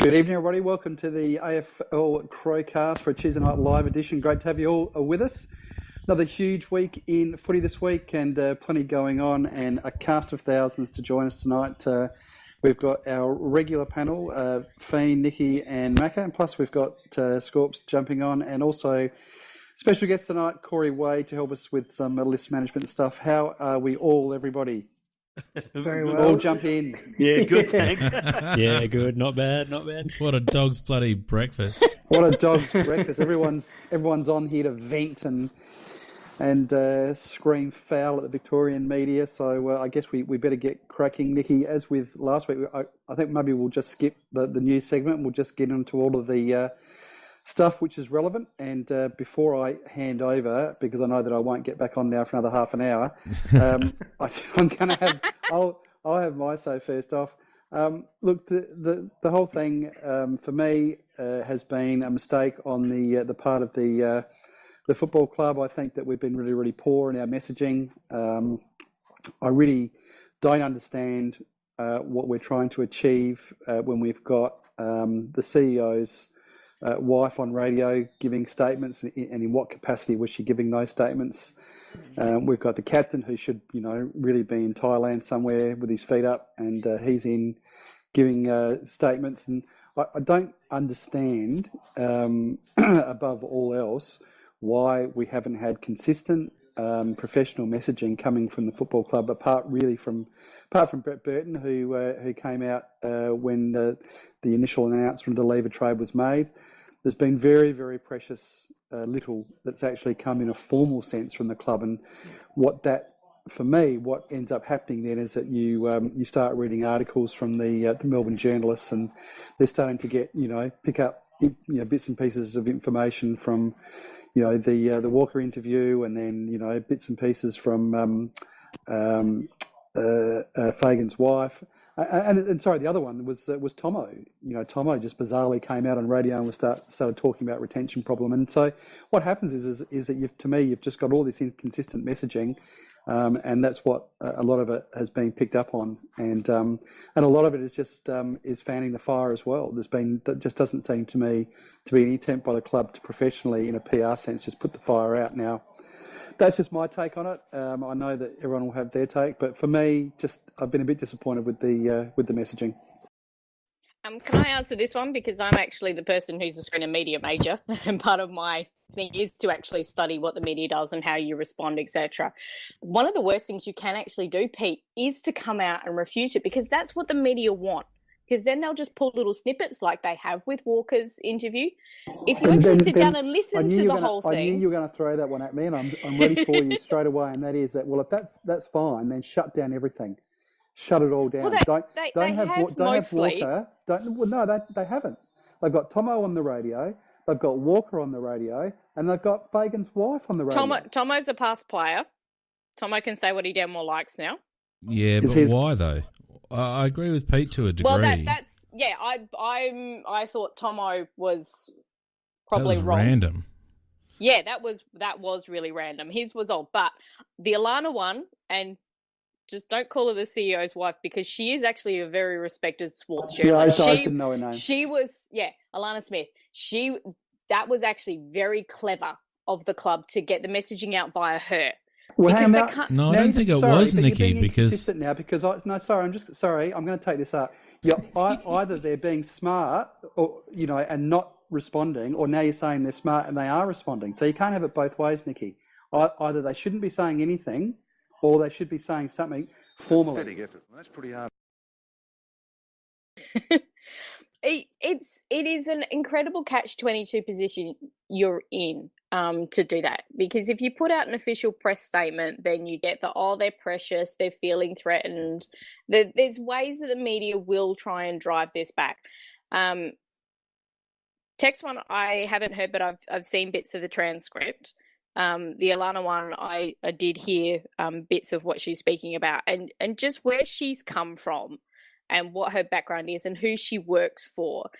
Good evening, everybody. Welcome to the AFL Crowcast for a Tuesday night live edition. Great to have you all with us. Another huge week in footy this week, and plenty going on, and a cast of thousands to join us tonight. We've got our regular panel, Fiend, Nikki and Macca, and plus we've got Scorps jumping on, and also special guest tonight, Corey Way, to help us with some list management stuff. How are we all, everybody? Very well. All jump in. Yeah, good, thanks. Yeah, good. Not bad, not bad. What a dog's bloody breakfast. What a dog's breakfast. Everyone's on here to vent and scream foul at the Victorian media. So I guess we better get cracking. Nikki, as with last week, I think maybe we'll just skip the news segment and we'll just get into all of the stuff which is relevant. And before I hand over, because I know that I won't get back on now for another half an hour, I'm going to have I'll have my say first off. Look, the whole thing for me has been a mistake on the part of the football club. I think that we've been really, really poor in our messaging. I really don't understand what we're trying to achieve when we've got the CEO's wife on radio giving statements, and in what capacity was she giving those statements? We've got the captain who should, really be in Thailand somewhere with his feet up, and he's in giving statements. And I don't understand, above all else, why we haven't had consistent professional messaging coming from the football club, apart from Brett Burton, who came out when the initial announcement of the leave of trade was made. There's been very, very precious little that's actually come in a formal sense from the club, and what ends up happening then is that you start reading articles from the Melbourne journalists, and they're starting to get pick up bits and pieces of information from the Walker interview, and then bits and pieces from Fagan's wife. And sorry, the other one was Tomo. Tomo just bizarrely came out on radio and started talking about retention problem. And so what happens is that you've just got all this inconsistent messaging, and that's what a lot of it has been picked up on. And a lot of it is just is fanning the fire as well. That just doesn't seem to me to be any attempt by the club to professionally, in a PR sense, just put the fire out. Now, that's just my take on it. I know that everyone will have their take, but for me, I've been a bit disappointed with the messaging. Can I answer this one? Because I'm actually the person who's a screen and media major, and part of my thing is to actually study what the media does and how you respond, etc. One of the worst things you can actually do, Pete, is to come out and refute it, because that's what the media want. Because then they'll just pull little snippets like they have with Walker's interview. If you actually sit down and listen to the whole thing... I knew you were going to throw that one at me, and I'm ready for you straight away, and that is that, well, if that's fine, then shut down everything. Shut it all down. Well, they have Walker. They haven't. They've got Tomo on the radio, they've got Walker on the radio, and they've got Fagan's wife on the radio. Tomo's a past player. Tomo can say what he damn well likes now. Yeah, but why though? I agree with Pete to a degree. Well, that's yeah. I thought Tomo was probably wrong. Random. Yeah, that was really random. His was all, but the Alana one, and just don't call her the CEO's wife, because she is actually a very respected sports journalist. Yeah, I didn't know her name. She was, Alana Smith. That was actually very clever of the club to get the messaging out via her. Well, I don't think it was, Nikki, because I'm going to take this up. Either they're being smart, or and not responding, or now you're saying they're smart and they are responding. So you can't have it both ways, Nikki. Either they shouldn't be saying anything, or they should be saying something formally. That's pretty hard. It is an incredible catch-22 position you're in to do that, because if you put out an official press statement, then you get they're precious, they're feeling threatened. There's ways that the media will try and drive this back. Text one I haven't heard, but I've seen bits of the transcript. The Alana one I did hear bits of what she's speaking about, and just where she's come from and what her background is and who she works for.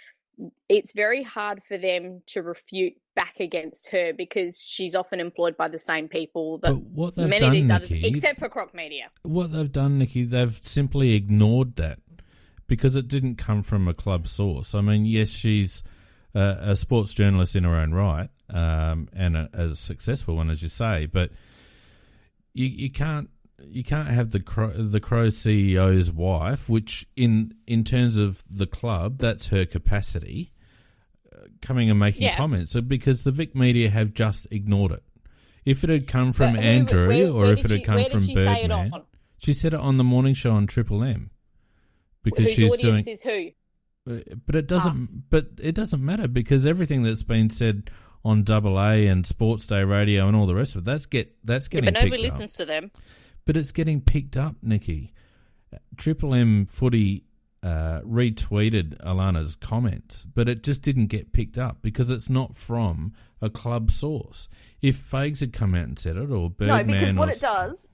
It's very hard for them to refute back against her, because she's often employed by the same people that many of these others, except for Croc Media. What they've done, Nikki, they've simply ignored that, because it didn't come from a club source. I mean, yes, she's a sports journalist in her own right, and a successful one, as you say, but you can't have the Crow CEO's wife, which in terms of the club, that's her capacity, coming and making comments, because the Vic media have just ignored it. If it had come from Andrew, or if it had come from Birdman, she said it on the morning show on Triple M, because whose she's audience doing. Is who? But it doesn't. Us. But it doesn't matter, because everything that's been said on Double A and Sports Day Radio and all the rest of it, that's getting but nobody picked listens up. to them. But it's getting picked up, Nikki. Triple M Footy retweeted Alana's comments, but it just didn't get picked up because it's not from a club source. If Fags had come out and said it, or Birdman, No, because what it does,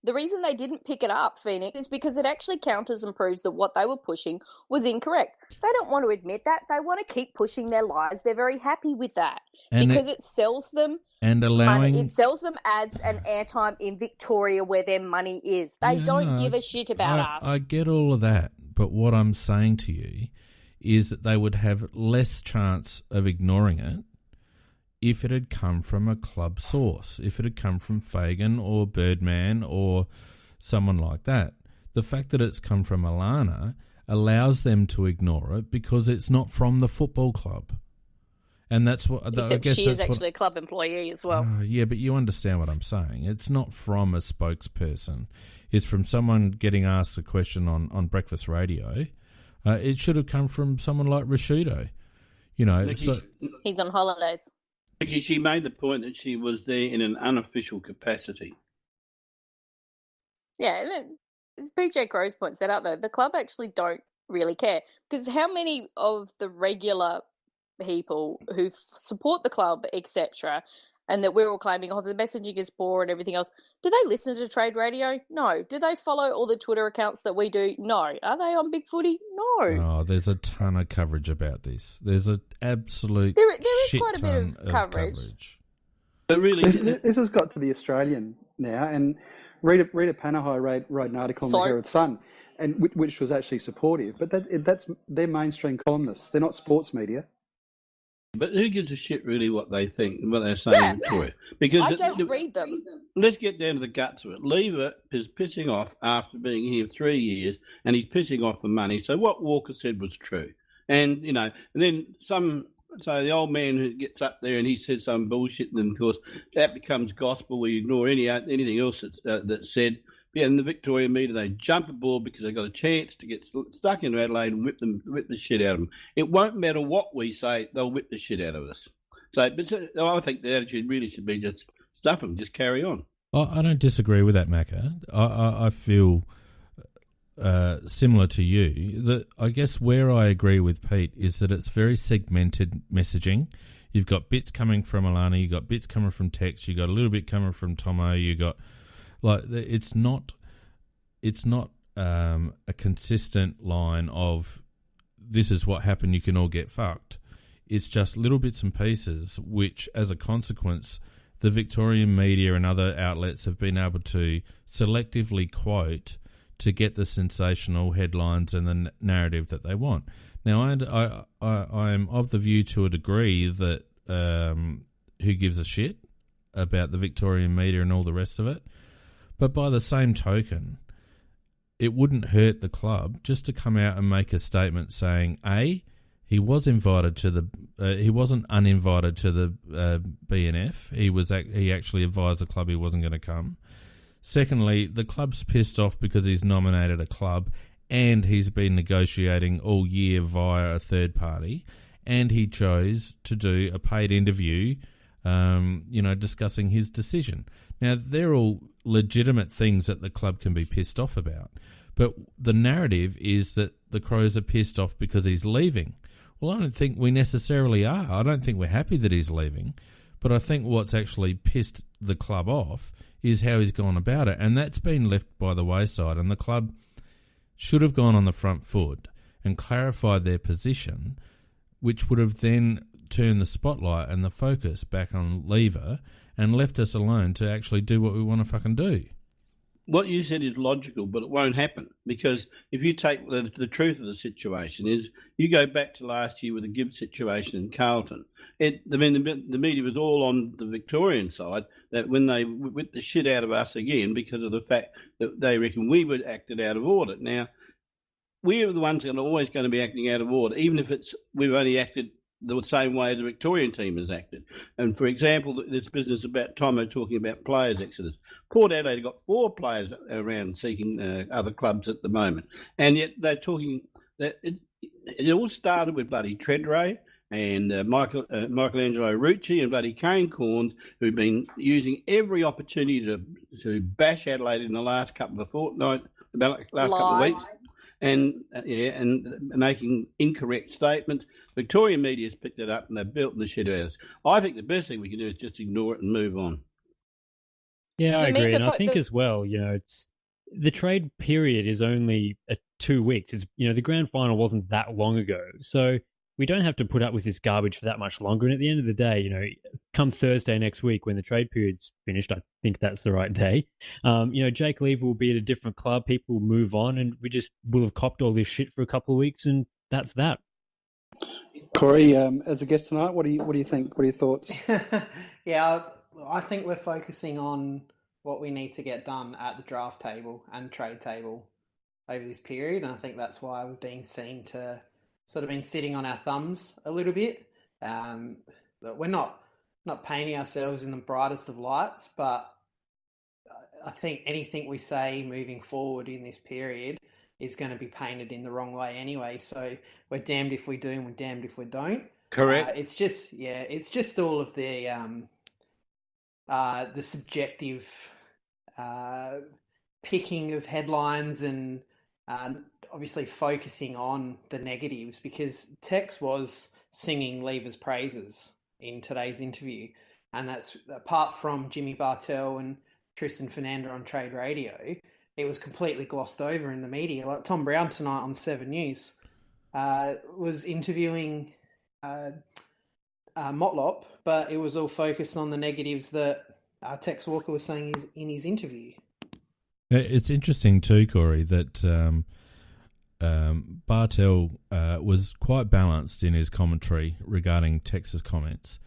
the reason they didn't pick it up, Phoenix, is because it actually counters and proves that what they were pushing was incorrect. They don't want to admit that. They want to keep pushing their lies. They're very happy with that because it sells them and allowing money. It sells them ads and airtime in Victoria, where their money is. They don't give a shit about us. I get all of that, but what I'm saying to you is that they would have less chance of ignoring it if it had come from a club source, if it had come from Fagan or Birdman or someone like that. The fact that it's come from Alana allows them to ignore it because it's not from the football club. And that's what Except I guess she is actually a club employee as well. Yeah, but you understand what I'm saying. It's not from a spokesperson. It's from someone getting asked a question on breakfast radio. It should have come from someone like Rashudo. You know, He's on holidays. She made the point that she was there in an unofficial capacity. Yeah, and as PJ Crow's point set out, though, the club actually don't really care. Because how many of the regular people who support the club, etc., and that we're all claiming, oh, the messaging is poor and everything else, do they listen to Trade Radio? No. Do they follow all the Twitter accounts that we do? No. Are they on Big Footy? No. Oh, there's a ton of coverage about this. There's an absolute there is shit quite a bit ton of coverage. But really, This has got to the Australian now, and Rita Panahi wrote an article in the Herald Sun, and which was actually supportive. But that's they're mainstream columnists. They're not sports media. but who gives a shit really what they think, what they're saying in Victoria? Because I don't read them. Let's get down to the guts of it. Lever is pissing off after being here 3 years, and he's pissing off the money. So what Walker said was true. And, you know, and then so the old man who gets up there and he says some bullshit, and of course that becomes gospel. We ignore anything else that's said. Yeah, and the Victoria media, they jump aboard because they've got a chance to get stuck in Adelaide and whip the shit out of them. It won't matter what we say, they'll whip the shit out of us. So I think the attitude really should be just stuff them, just carry on. I don't disagree with that, Macca. I feel similar to you. That I guess where I agree with Pete is that it's very segmented messaging. You've got bits coming from Alana, you've got bits coming from Tex, you've got a little bit coming from Tomo, you got it's not a consistent line of this is what happened, you can all get fucked. It's just little bits and pieces which, as a consequence, the Victorian media and other outlets have been able to selectively quote to get the sensational headlines and the narrative that they want. Now, I'm of the view to a degree that who gives a shit about the Victorian media and all the rest of it. But by the same token, it wouldn't hurt the club just to come out and make a statement saying, A, he was invited to the he wasn't uninvited to the BNF. He actually advised the club he wasn't going to come. Secondly, the club's pissed off because he's nominated a club and he's been negotiating all year via a third party, and he chose to do a paid interview, discussing his decision. Now, they're all legitimate things that the club can be pissed off about, but the narrative is that the Crows are pissed off because he's leaving. Well, I don't think we necessarily are. I don't think we're happy that he's leaving, but I think what's actually pissed the club off is how he's gone about it, and that's been left by the wayside, and the club should have gone on the front foot and clarified their position, which would have then turned the spotlight and the focus back on Lever and left us alone to actually do what we want to fucking do. what you said is logical, but it won't happen, because if you take the truth of the situation is, you go back to last year with the Gibbs situation in Carlton. The media was all on the Victorian side, that when they whipped the shit out of us again because of the fact that they reckon we were acted out of order. Now, we're the ones that are always going to be acting out of order, even if we've only acted the same way the Victorian team has acted. And for example, this business about Tomo talking about players exodus. Port Adelaide got 4 players around seeking other clubs at the moment, and yet they're talking that it all started with bloody Treadray and Michelangelo Rucci and bloody Kane Corns, who've been using every opportunity to bash Adelaide in the last couple of weeks. And making incorrect statements. Victorian media's picked it up and they've built the shit out of us. I think the best thing we can do is just ignore it and move on. Yeah, I For me, agree, the and I fo- think the- as well, it's the trade period is only 2 weeks. It's the grand final wasn't that long ago, so we don't have to put up with this garbage for that much longer. And at the end of the day, come Thursday next week when the trade period's finished, I think that's the right day. Jake Lever will be at a different club. People will move on, and we just will have copped all this shit for a couple of weeks, and that's that. Corey, as a guest tonight, what do you think? What are your thoughts? Yeah, I think we're focusing on what we need to get done at the draft table and trade table over this period, and I think that's why we've been seen to sort of been sitting on our thumbs a little bit. But we're not painting ourselves in the brightest of lights, but I think anything we say moving forward in this period is going to be painted in the wrong way anyway. So we're damned if we do and we're damned if we don't. Correct. It's just all of the subjective picking of headlines and obviously focusing on the negatives, because Tex was singing Lever's praises in today's interview, and that's apart from Jimmy Bartell and Tristan Fernanda on Trade Radio, it was completely glossed over in the media. Like Tom Brown tonight on 7 News was interviewing Motlop, but it was all focused on the negatives that Tex Walker was saying in his interview. It's interesting too, Corey, that Bartell was quite balanced in his commentary regarding Tex's comments,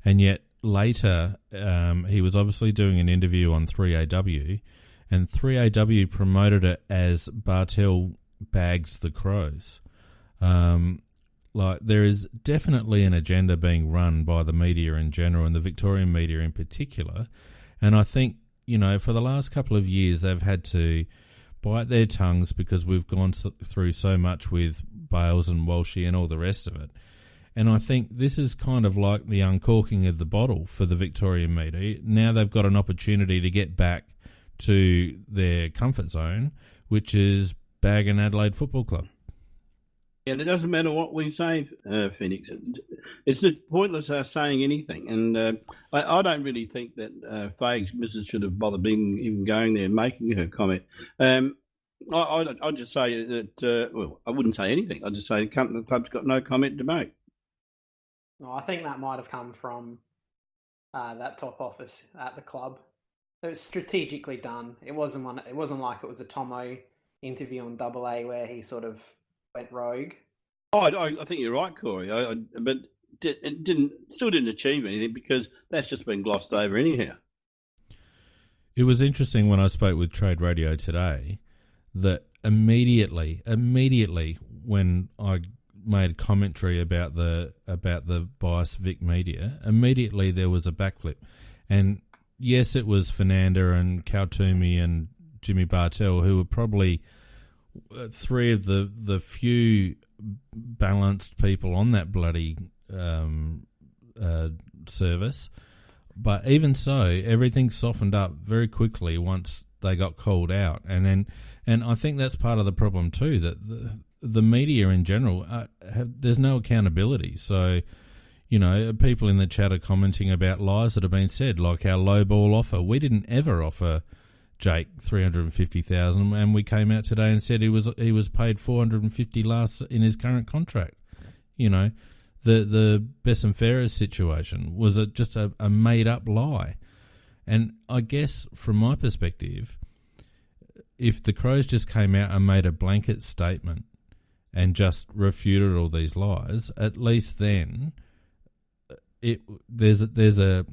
and yet later he was obviously doing an interview on 3AW, and 3AW promoted it as Bartell bags the Crows. There is definitely an agenda being run by the media in general and the Victorian media in particular, and I think for the last couple of years they've had to bite their tongues because we've gone through so much with Bales and Walshy and all the rest of it. And I think this is kind of like the uncorking of the bottle for the Victorian media. Now they've got an opportunity to get back to their comfort zone, which is bagging Adelaide Football Club. Yeah, it doesn't matter what we say, Phoenix. It's just pointless saying anything. And I don't really think that Faye's missus should have bothered even going there and making her comment. I'd just say that, I wouldn't say anything. I'd just say the club's got no comment to make. Well, I think that might have come from that top office at the club. It was strategically done. It wasn't like it was a Tomo interview on AA where he sort of went rogue. Oh, I think you're right, Corey. But it still didn't achieve anything because that's just been glossed over anyhow. It was interesting when I spoke with Trade Radio today that immediately when I made commentary about the bias Vic media, immediately there was a backflip. And yes, it was Fernanda and Kaltoumi and Jimmy Bartell, who were probably three of the few balanced people on that bloody service. But even so, everything softened up very quickly once they got called out. And I think that's part of the problem too, that the media in general there's no accountability. So, people in the chat are commenting about lies that have been said, like our low ball offer. We didn't ever offer Jake $350,000, and we came out today and said he was paid $450 last in his current contract. The Besson Ferreira situation was just a made up lie, and I guess from my perspective, if the Crows just came out and made a blanket statement and just refuted all these lies, at least then there's a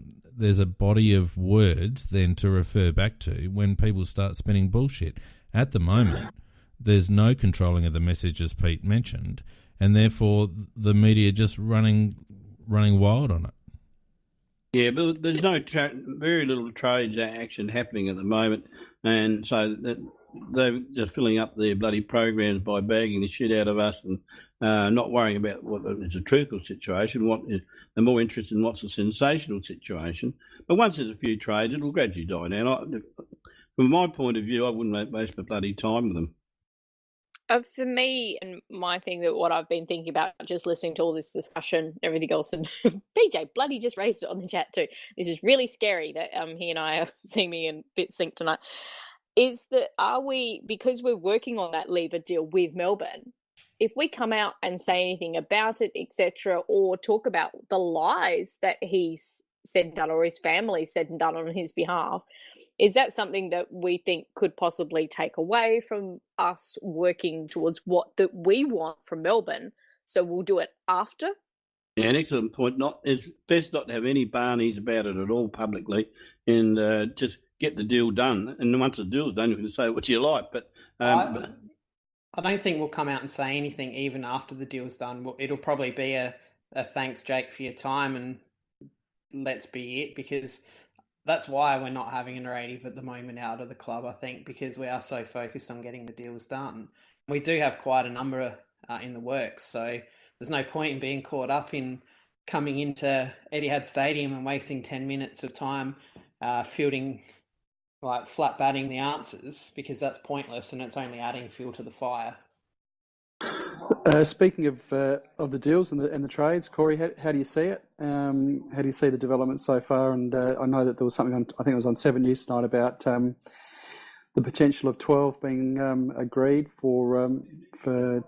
body of words then to refer back to when people start spinning bullshit. At the moment, there's no controlling of the message, as Pete mentioned, and therefore the media just running wild on it. Yeah, but there's very little trades action happening at the moment, and so that they're just filling up their bloody programs by bagging the shit out of us and not worrying about what is a truthful situation. They're more interested in what's a sensational situation. But once there's a few trades, it'll gradually die down. From my point of view, I wouldn't waste my bloody time with them. For me, and my thing, that what I've been thinking about, just listening to all this discussion, everything else, and BJ bloody just raised it on the chat too. This is really scary that he and I are seeming in bit sync tonight. Is that, because we're working on that lever deal with Melbourne, if we come out and say anything about it, etc., or talk about the lies that he's said and done, or his family said and done on his behalf, is that something that we think could possibly take away from us working towards what that we want from Melbourne? So we'll do it after? Yeah, an excellent point. It's best not to have any barneys about it at all publicly, and just get the deal done. And once the deal's done, you can say what you like. But I don't think we'll come out and say anything even after the deal's done. It'll probably be a thanks, Jake, for your time, and let's be it, because that's why we're not having a narrative at the moment out of the club, I think, because we are so focused on getting the deals done. We do have quite a number in the works, so there's no point in being caught up in coming into Etihad Stadium and wasting 10 minutes of time fielding, like flat batting the answers, because that's pointless and it's only adding fuel to the fire. Speaking of the deals and the trades, Corey, how do you see it? How do you see the development so far? And I know that there was something on, I think it was on 7 News tonight, about the potential of 12 being agreed for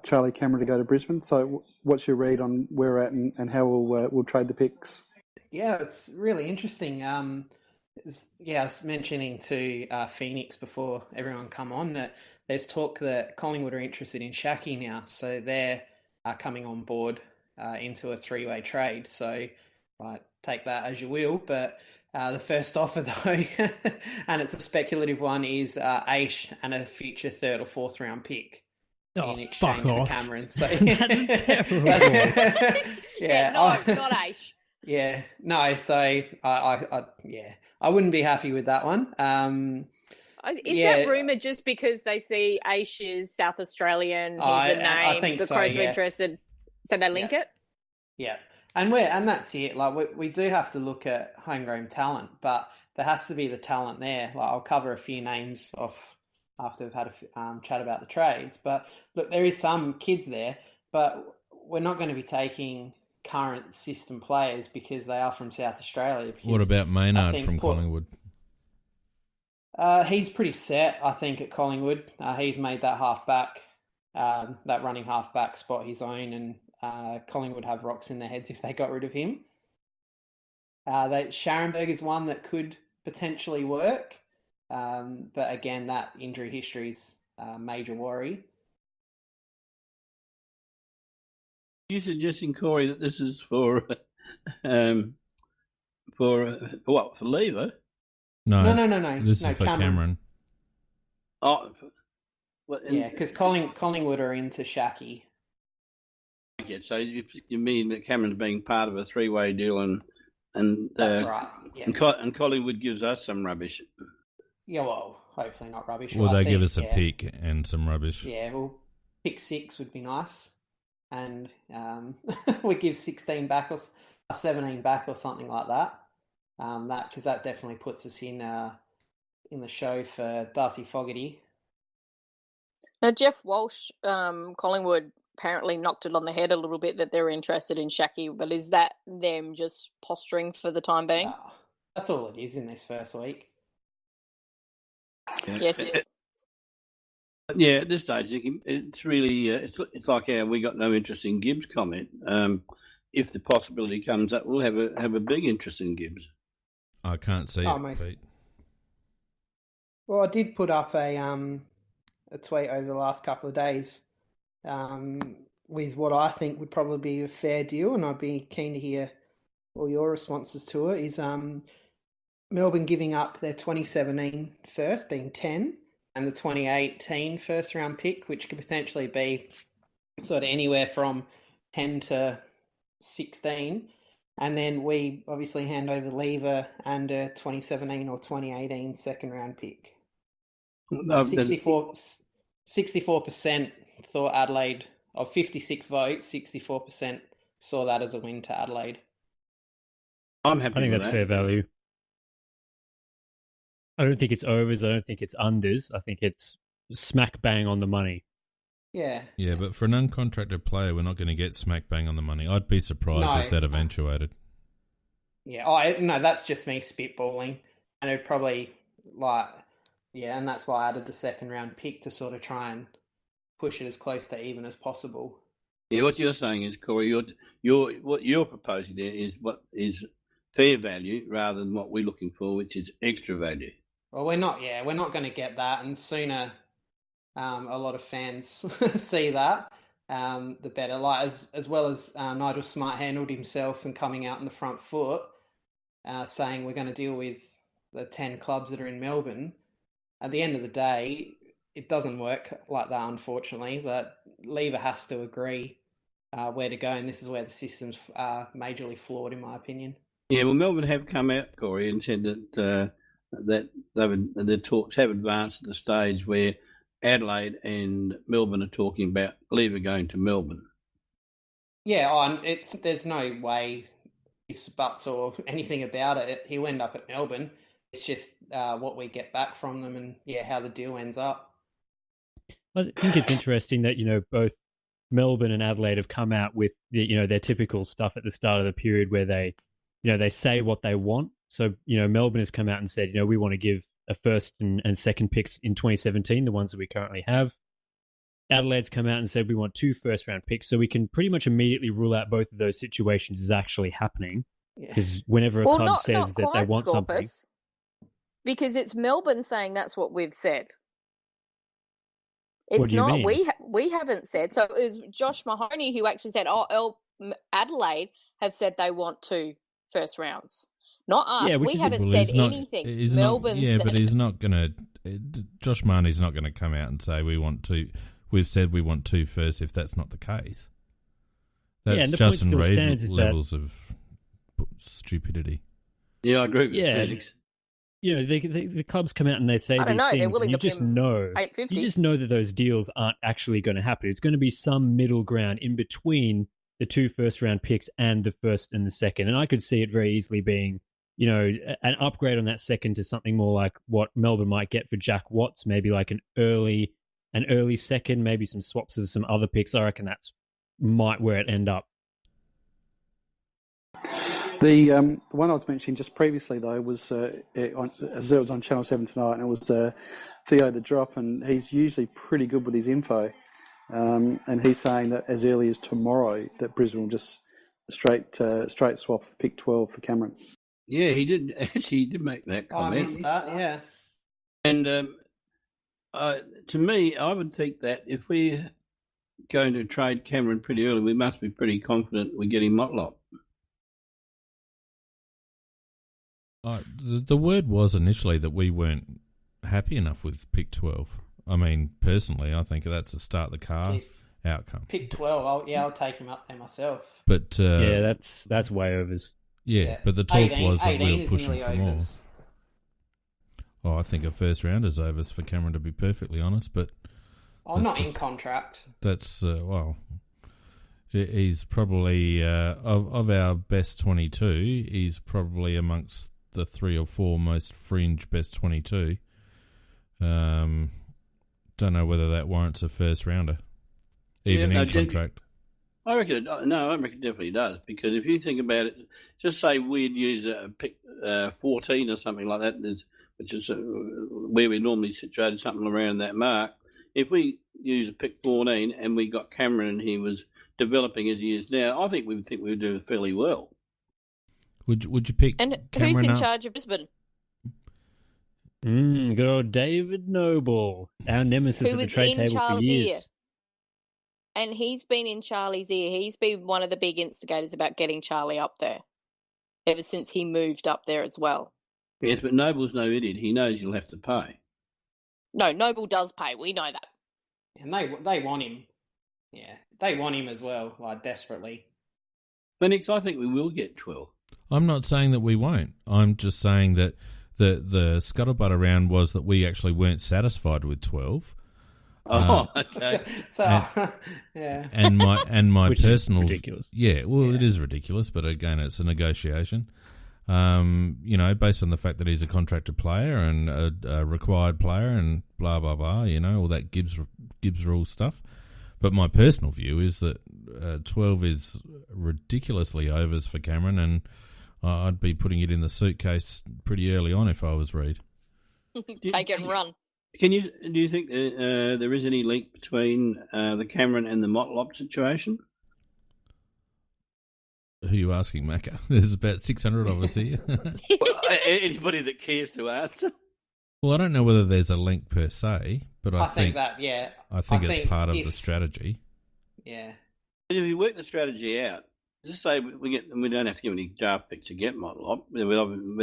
Charlie Cameron to go to Brisbane. So what's your read on where we're at and how we'll trade the picks? Yeah, it's really interesting. I was mentioning to Phoenix before everyone come on that there's talk that Collingwood are interested in Shaki now, so they're coming on board into a three-way trade. So take that as you will, but the first offer though, and it's a speculative one, is Aish and a future third or fourth round pick in exchange for Cameron. So That's terrible. Yeah, no, not Aish. Yeah, no. So I wouldn't be happy with that one. Is that rumour just because they see Aish is South Australian, he's the name, I think the Crows are interested, so they link it? Yeah, and that's it. Like we do have to look at homegrown talent, but there has to be the talent there. Like I'll cover a few names off after we've had a chat about the trades. But look, there is some kids there, but we're not going to be taking current system players because they are from South Australia. What about Maynard from Collingwood? He's pretty set, I think, at Collingwood. He's made that halfback, that running halfback spot his own, and Collingwood have rocks in their heads if they got rid of him. Scharenberg is one that could potentially work, but again, that injury history is a major worry. Are you suggesting, Corey, that this is for what? For Lever? No. This is for Cameron. Oh, yeah, because Collingwood are into Shaki. Okay, so you mean that Cameron's being part of a three-way deal, and that's right. Yeah. And Collingwood gives us some rubbish. Yeah, well, hopefully not rubbish. Well, they give us a pick and some rubbish. Yeah, well, pick 6 would be nice, and we give 16 back or 17 back or something like that. Because that definitely puts us in the show for Darcy Fogarty. Now, Jeff Walsh, Collingwood apparently knocked it on the head a little bit that they're interested in Shaki, but is that them just posturing for the time being? That's all it is in this first week. Yes. Yeah, at this stage, it's really it's like our "we got no interest in Gibbs" comment. If the possibility comes up, we'll have a big interest in Gibbs. I can't see it, Pete. Well, I did put up a a tweet over the last couple of days with what I think would probably be a fair deal, and I'd be keen to hear all your responses to it, is Melbourne giving up their 2017 first, being 10, and the 2018 first round pick, which could potentially be sort of anywhere from 10 to 16. And then we obviously hand over Lever and a 2017 or 2018 second round pick. 64% thought Adelaide, of 56 votes, 64% saw that as a win to Adelaide. I'm happy I think with that's that. fair value. I don't think it's overs. I don't think it's unders. I think it's smack bang on the money. Yeah. Yeah, but for an uncontracted player, we're not going to get smack bang on the money. I'd be surprised if that eventuated. Yeah, no, that's just me spitballing. And it'd probably, and that's why I added the second round pick to sort of try and push it as close to even as possible. Yeah, what you're saying is, Corey, what you're proposing there is what is fair value rather than what we're looking for, which is extra value. Well, we're not going to get that, and sooner a lot of fans see that, the better. Like as well as Nigel Smart handled himself and coming out in the front foot, saying we're going to deal with the 10 clubs that are in Melbourne. At the end of the day, it doesn't work like that, unfortunately. But Lever has to agree where to go, and this is where the system's majorly flawed, in my opinion. Yeah, well, Melbourne have come out, Corey, and said that the talks have advanced to the stage where Adelaide and Melbourne are talking about Lever going to Melbourne. Yeah, there's no way, ifs, buts, or anything about it. He'll end up at Melbourne. It's just what we get back from them, and how the deal ends up. I think it's interesting that both Melbourne and Adelaide have come out with their typical stuff at the start of the period where they say what they want. So Melbourne has come out and said we want to give a first and second picks in 2017, the ones that we currently have. Adelaide's come out and said we want 2 first-round picks, so we can pretty much immediately rule out both of those situations as actually happening. Because whenever a club says that they want something, because it's Melbourne saying that's what we've said. It's what do you not mean? we haven't said. So it was Josh Mahoney who actually said, Adelaide have said they want 2 first rounds. Not us. Yeah, we haven't said anything. Melbourne said. But he's not going to. Josh Marnie's not going to come out and say we want 2. We've said we want 2 first. If that's not the case, that's Justin Reid levels of stupidity. Yeah, I agree with Felix. The clubs come out and they say these things. They're willing you to just know. $850. You just know that those deals aren't actually going to happen. It's going to be some middle ground in between the 2 first-round picks and the first and the second. And I could see it very easily being, an upgrade on that second to something more like what Melbourne might get for Jack Watts, maybe like an early second, maybe some swaps of some other picks. I reckon that's might where it end up. The one I was mentioning just previously, though, was as it was on Channel 7 tonight, and it was Theo the Drop, and he's usually pretty good with his info. And he's saying that as early as tomorrow, that Brisbane will just straight swap pick 12 for Cameron. Yeah, he did make that comment. I missed that, yeah. And to me, I would think that if we're going to trade Cameron pretty early, we must be pretty confident we're getting Motlop. The word was initially that we weren't happy enough with pick 12. I mean, personally, I think that's a start the car outcome. Pick 12, I'll take him up there myself. But that's way overs. Yeah, but the talk was that we were pushing for more. Overs. Oh, I think a first round is overs for Cameron, to be perfectly honest. But I'm not in contract. That's he's probably of our best 22. He's probably amongst the 3 or 4 most fringe best 22. Don't know whether that warrants a first rounder, even in contract. I reckon it definitely does, because if you think about it, just say we'd use a pick 14 or something like that, which is where we normally situated, something around that mark. If we use a pick 14 and we got Cameron and he was developing as he is now, I think we would do fairly well. Would you pick? And Cameron who's in up? charge of Brisbane? Good old David Noble, our nemesis Who at the was trade in table for Charles' years. ear. And he's been in Charlie's ear. He's been one of the big instigators about getting Charlie up there ever since he moved up there as well. Yes, but Noble's no idiot. He knows you'll have to pay. No, Noble does pay. We know that. And they want him. Yeah, they want him as well, like desperately. Phoenix, I think we will get 12. I'm not saying that we won't. I'm just saying that the scuttlebutt around was that we actually weren't satisfied with 12. Oh, okay. So, And- yeah. And my Which is personal ridiculous. Yeah, well, Yeah. it is ridiculous, but again, it's a negotiation. Based on the fact that he's a contracted player and a required player and blah blah blah, all that Gibbs rule stuff. But my personal view is that 12 is ridiculously overs for Cameron, and I'd be putting it in the suitcase pretty early on if I was Reid. Take it and run. Do you think there is any link between the Cameron and the Motlop situation? Who are you asking, Macca? There's about 600 of us here. Well, anybody that cares to answer. Well, I don't know whether there's a link per se, but I think that, yeah. I think I it's think part of the if- strategy. Yeah. If you work the strategy out, just say we don't have to give any draft picks to get Motlop. We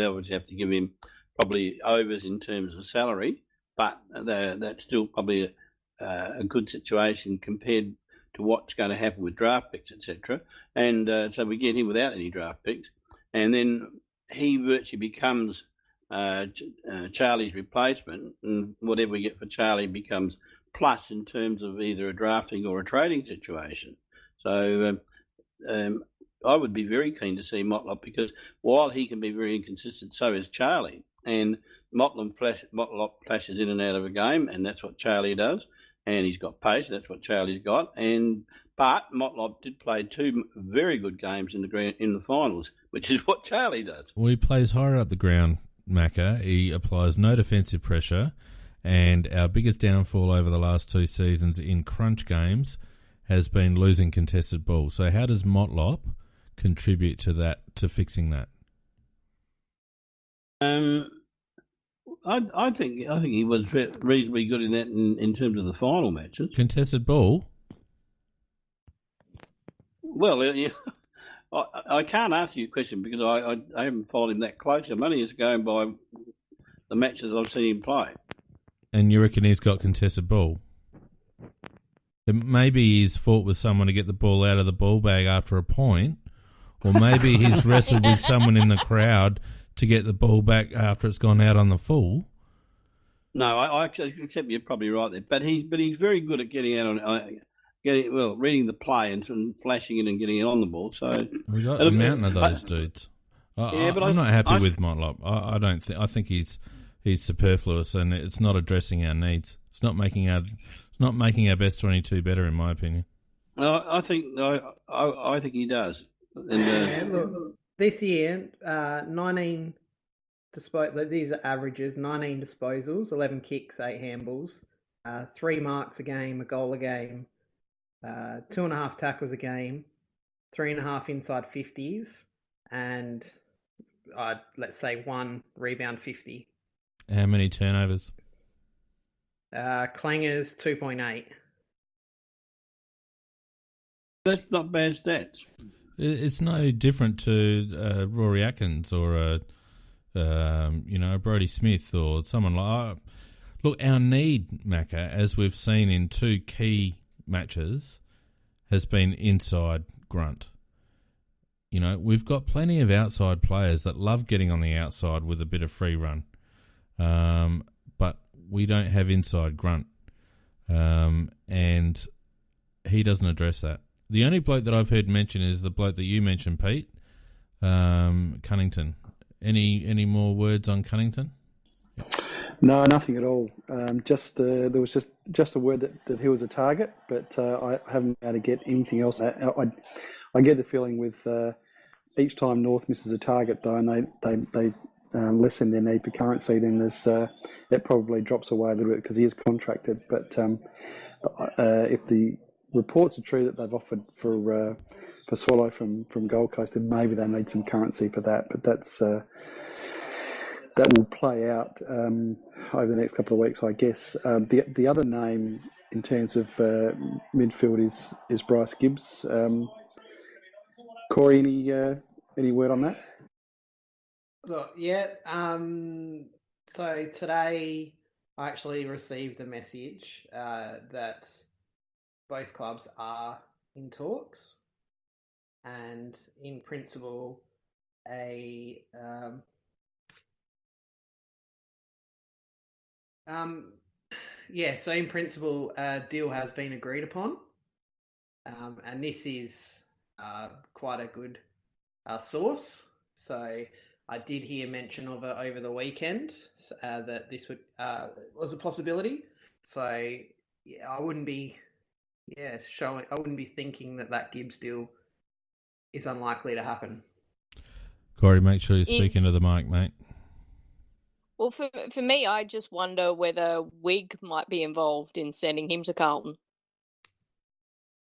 obviously have to give him probably overs in terms of salary, but that's still probably a good situation compared to what's going to happen with draft picks, etc. And so we get him without any draft picks, and then he virtually becomes Charlie's replacement, and whatever we get for Charlie becomes plus in terms of either a drafting or a trading situation. So I would be very keen to see Motlop, because while he can be very inconsistent, so is Charlie. And Motlop flashes in and out of a game, and that's what Charlie does. And he's got pace, that's what Charlie's got. But Motlop did play 2 very good games in the finals, which is what Charlie does. Well, he plays higher up the ground, Macca. He applies no defensive pressure, and our biggest downfall over the last 2 seasons in crunch games has been losing contested ball. So how does Motlop contribute to that, to fixing that? I think he was reasonably good in that in terms of the final matches. Contested ball? Well, yeah, I can't answer your question because I haven't followed him that closely. I'm only just going by the matches I've seen him play. And you reckon he's got contested ball? Maybe he's fought with someone to get the ball out of the ball bag after a point, or maybe he's wrestled with someone in the crowd to get the ball back after it's gone out on the full. No, I accept you're probably right there, but he's very good at getting out on reading the play and flashing it and getting it on the ball. So We got a mountain of those dudes. I'm not happy with Motlop. I don't think. I think he's superfluous, and it's not addressing our needs. It's not making our best 22 better, in my opinion. I think he does. And, Look, this year, 19 these are averages: 19 disposals, 11 kicks, 8 handballs, 3 marks a game, a goal a game, 2.5 tackles a game, 3.5 inside 50s, and let's say 1 rebound 50. How many turnovers? Clangers 2.8. that's not bad stats. It's no different to Rory Atkins or a Brodie Smith or someone like. Look, our need, Macca, as we've seen in 2 key matches, has been inside grunt. We've got plenty of outside players that love getting on the outside with a bit of free run, but we don't have inside grunt, and he doesn't address that. The only bloke that I've heard mention is the bloke that you mentioned, Pete, Cunnington. Any more words on Cunnington? No, nothing at all. There was just a word that he was a target, but I haven't been able to get anything else. I get the feeling with each time North misses a target, though, and they lessen their need for currency, then it probably drops away a little bit because he is contracted. But if the reports are true that they've offered for Swallow from Gold Coast, then maybe they need some currency for that. But that will play out over the next couple of weeks, I guess. The other name in terms of midfield is Bryce Gibbs. Corey, any word on that? Look, yeah. So today I actually received a message that both clubs are in talks, and in principle, so in principle, a deal has been agreed upon, and this is quite a good source. So I did hear mention of it over the weekend that this was a possibility. So yeah, I wouldn't be thinking that Gibbs deal is unlikely to happen. Corey, make sure you're speaking to the mic, mate. Well, for me, I just wonder whether Wig might be involved in sending him to Carlton.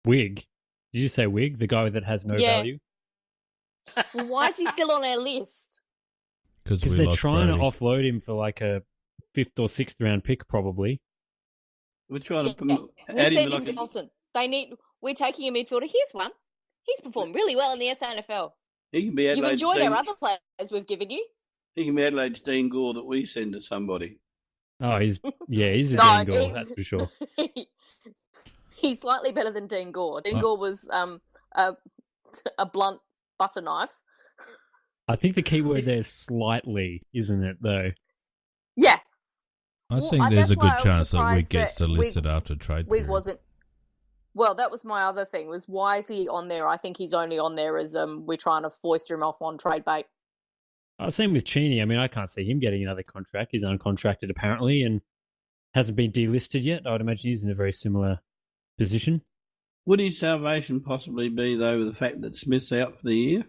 Wig? Did you say Wig? The guy that has no value? Well, why is he still on our list? Because they're trying to offload him for like a 5th or 6th round pick, probably. We're trying to We'll send him to Carlton. We're taking a midfielder. Here's one. He's performed really well in the SANFL. He can be You've enjoyed our other players we've given you. He can be Adelaide's Dean Gore that we send to somebody. Oh, he's a Dean Gore, that's for sure. He's slightly better than Dean Gore. Dean Gore was a blunt butter knife. I think the key word there is slightly, isn't it, though? Yeah. I think there's a good chance that Wig gets delisted after trade period. Wig wasn't. Well, that was my other thing, was why is he on there? I think he's only on there as we're trying to foist him off on trade bait. Same with Cheney. I mean, I can't see him getting another contract. He's uncontracted, apparently, and hasn't been delisted yet. I would imagine he's in a very similar position. Would his salvation possibly be, though, with the fact that Smith's out for the year?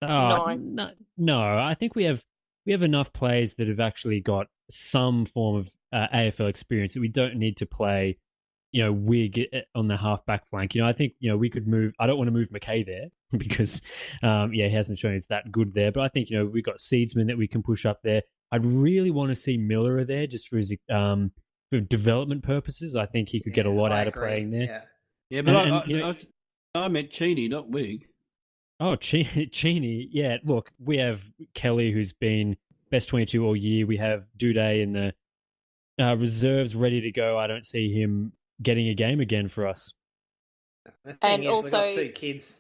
No. I think we have enough players that have actually got some form of AFL experience that we don't need to play, Wig on the half-back flank. I think, we could move. I don't want to move McKay there because, he hasn't shown it's that good there. But I think, we've got Seedsman that we can push up there. I'd really want to see Miller there just for his for development purposes. I think he could get a lot out of playing there. Yeah, but I meant Cheney, not Wig. Oh, Cheney. Yeah, look, we have Kelly, who's been best 22 all year. We have Duday in the reserves ready to go. I don't see him getting a game again for us. The thing is, we've got 2 kids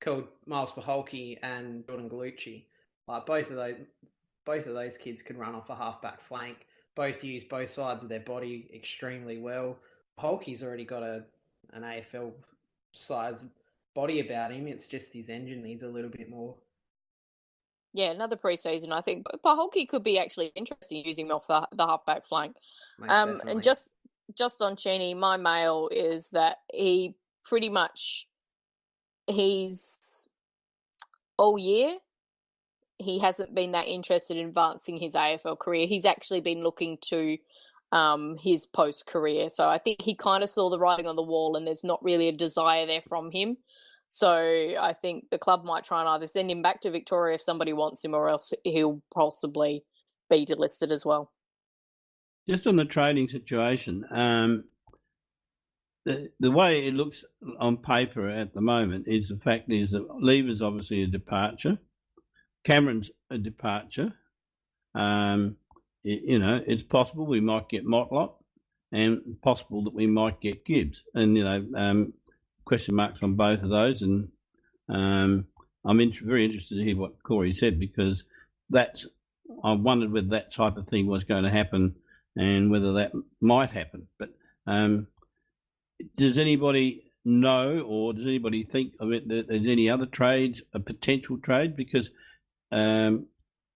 called Miles Paholke and Jordan Gallucci. Like both of those kids can run off a half-back flank. Both use both sides of their body extremely well. Paholke's already got an AFL size body about him. It's just his engine needs a little bit more. Yeah, another pre-season, I think. But Paholke could be actually interesting using him off the half-back flank. And just on Cheney, my mail is that he pretty much, he's all year, he hasn't been that interested in advancing his AFL career. He's actually been looking to his post-career. So I think he kind of saw the writing on the wall and there's not really a desire there from him. So I think the club might try and either send him back to Victoria if somebody wants him, or else he'll possibly be delisted as well. Just on the trading situation, the way it looks on paper at the moment is the fact is that Lever's obviously a departure, Cameron's a departure. It's possible we might get Motlop, and possible that we might get Gibbs, and question marks on both of those. And I'm very interested to hear what Corey said, because I wondered whether that type of thing was going to happen and whether that might happen. But does anybody know, or does anybody think of it that there's any other trades, a potential trade? Because I'd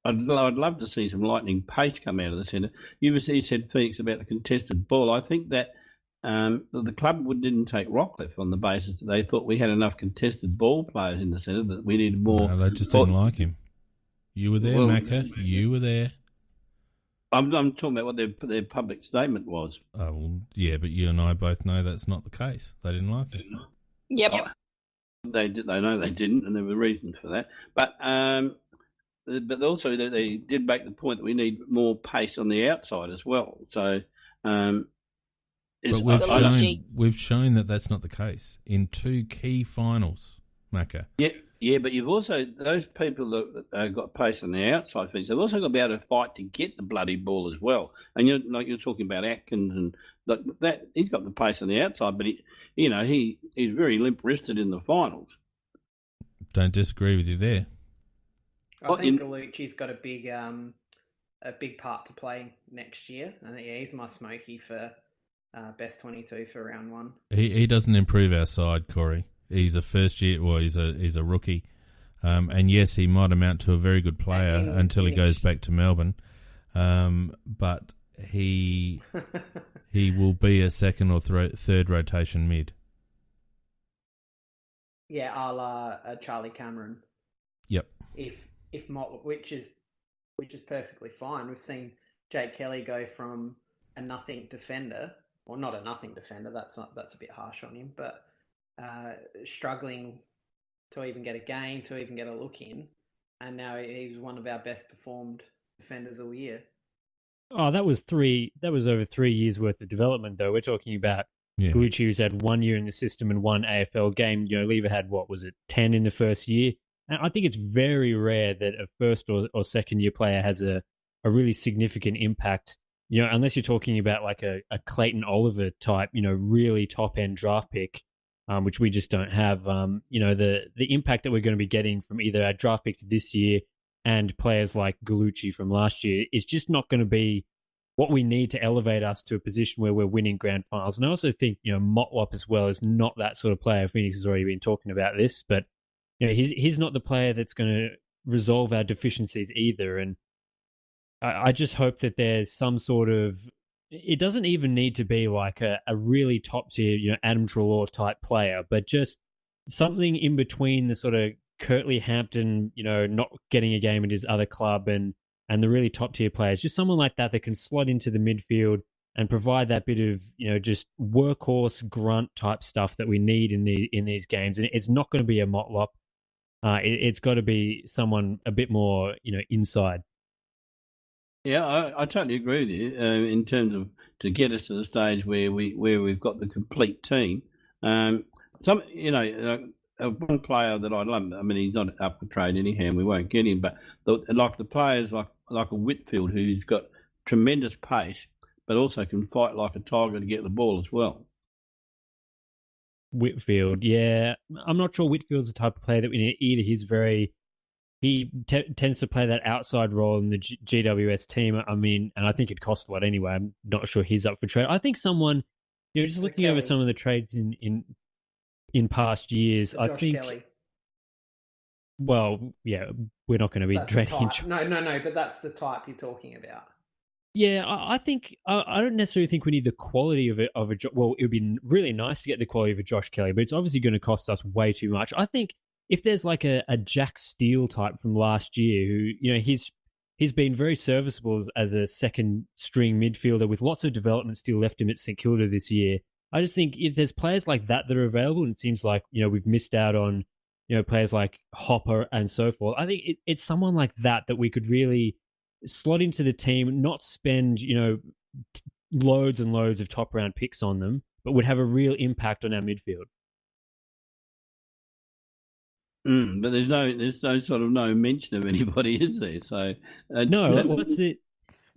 love to see some lightning pace come out of the centre. You said, Phoenix, about the contested ball. I think that the club didn't take Rockcliffe on the basis that they thought we had enough contested ball players in the centre, that we needed more. No, they just didn't like him. You were there, Macca. You were there. I'm talking about what their public statement was. Oh, well, yeah, but you and I both know that's not the case. They didn't like him. Yep. They know they didn't, and there were reasons for that. But but also they did make the point that we need more pace on the outside as well. So, but we've shown that that's not the case in 2 key finals, Macca. Yeah, but you've also those people that got pace on the outside fence. They've also got to be able to fight to get the bloody ball as well. And you're talking about Atkins and that he's got the pace on the outside, but he's very limp wristed in the finals. Don't disagree with you there. I think Gallucci's got a big part to play next year. I think he's my smoky for best 22 for round 1. He doesn't improve our side, Corey. He's a first year. Well, he's a rookie, and yes, he might amount to a very good player until he goes back to Melbourne. But he will be a second or third rotation mid. Yeah, a la Charlie Cameron. Yep. If Mott, which is perfectly fine. We've seen Jake Kelly go from a nothing defender, or not a nothing defender. That's a bit harsh on him, but struggling to even get a game, to even get a look in, and now he's one of our best performed defenders all year. Oh, that was over 3 years worth of development, though. We're talking about Gucci, who's had 1 year in the system and 1 AFL game. Lever had 10 in the first year. And I think it's very rare that a first or second year player has a really significant impact. Unless you're talking about like a Clayton Oliver type, really top end draft pick. Which we just don't have. The impact that we're going to be getting from either our draft picks this year and players like Gallucci from last year is just not going to be what we need to elevate us to a position where we're winning grand finals. And I also think, Motlop as well is not that sort of player. Phoenix has already been talking about this, but he's not the player that's going to resolve our deficiencies either. And I just hope that there's some sort of. It doesn't even need to be like a really top tier, Adam Treloar type player, but just something in between the sort of Curtly Hampton, not getting a game at his other club and the really top tier players. Just someone like that can slot into the midfield and provide that bit of, just workhorse grunt type stuff that we need in these games. And it's not going to be a Motlop. It's got to be someone a bit more, inside. Yeah, I totally agree with you in terms of to get us to the stage where we've got the complete team. One player that I love. I mean, he's not up for trade anyhow. And we won't get him, but the players like a Whitfield who's got tremendous pace, but also can fight like a tiger to get the ball as well. Whitfield, yeah, I'm not sure Whitfield's the type of player that we need either. He tends to play that outside role in the GWS team. I mean, and I think it costs a lot anyway. I'm not sure he's up for trade. I think someone, just looking over some of the trades in past years, I think. Kelly. Well, yeah, we're not going to be trading. No, but that's the type you're talking about. Yeah, I think I don't necessarily think we need the quality of a. Well, it would be really nice to get the quality of a Josh Kelly, but it's obviously going to cost us way too much. I think. If there's like a Jack Steele type from last year who, he's been very serviceable as a second string midfielder with lots of development still left him at St Kilda this year. I just think if there's players like that are available, and it seems like, we've missed out on, players like Hopper and so forth. I think it's someone like that we could really slot into the team, not spend, loads and loads of top round picks on them, but would have a real impact on our midfield. But there's no sort of no mention of anybody, is there? So that's it.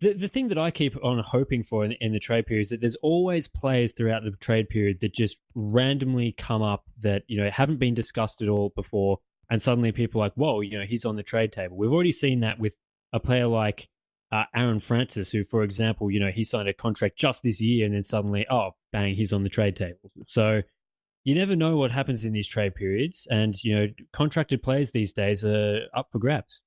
The thing that I keep on hoping for in the trade period is that there's always players throughout the trade period that just randomly come up that haven't been discussed at all before, and suddenly people are like, whoa, he's on the trade table. We've already seen that with a player like Aaron Francis, who, for example, he signed a contract just this year, and then suddenly, oh, bang, he's on the trade table. So. You never know what happens in these trade periods, and contracted players these days are up for grabs.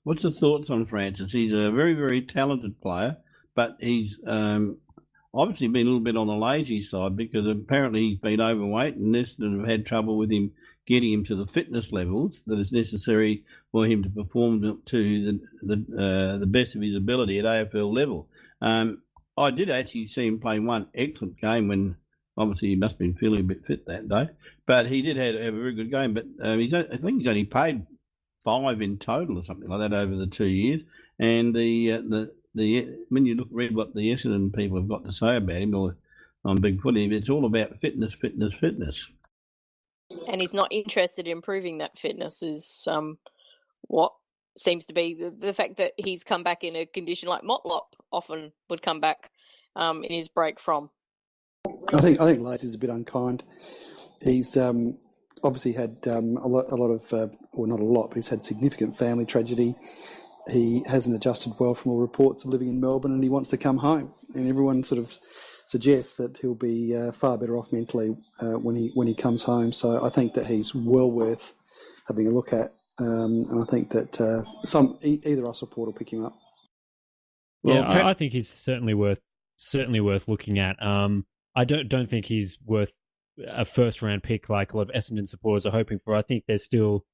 What's the thoughts on Francis? He's a very, very talented player, but he's obviously been a little bit on the lazy side because apparently he's been overweight, and Neston have had trouble with him getting him to the fitness levels that is necessary for him to perform to the best of his ability at AFL level. I did actually see him play one excellent game when. Obviously, he must have been feeling a bit fit that day, but he did have a very good game. But I think he's only paid 5 in total or something like that over the 2 years. And the when you read what the Essendon people have got to say about him or on Big Footy, it's all about fitness. And he's not interested in improving that fitness is what seems to be the fact that he's come back in a condition like Motlop often would come back in his break from. I think Lacey's a bit unkind. He's obviously had a lot of, or not a lot, but he's had significant family tragedy. He hasn't adjusted well from all reports of living in Melbourne, and he wants to come home. And everyone sort of suggests that he'll be far better off mentally when he comes home. So I think that he's well worth having a look at, and I think that either us or Port will pick him up. Yeah, I think he's certainly worth looking at. I don't think he's worth a first round pick like a lot of Essendon supporters are hoping for. I think there's still,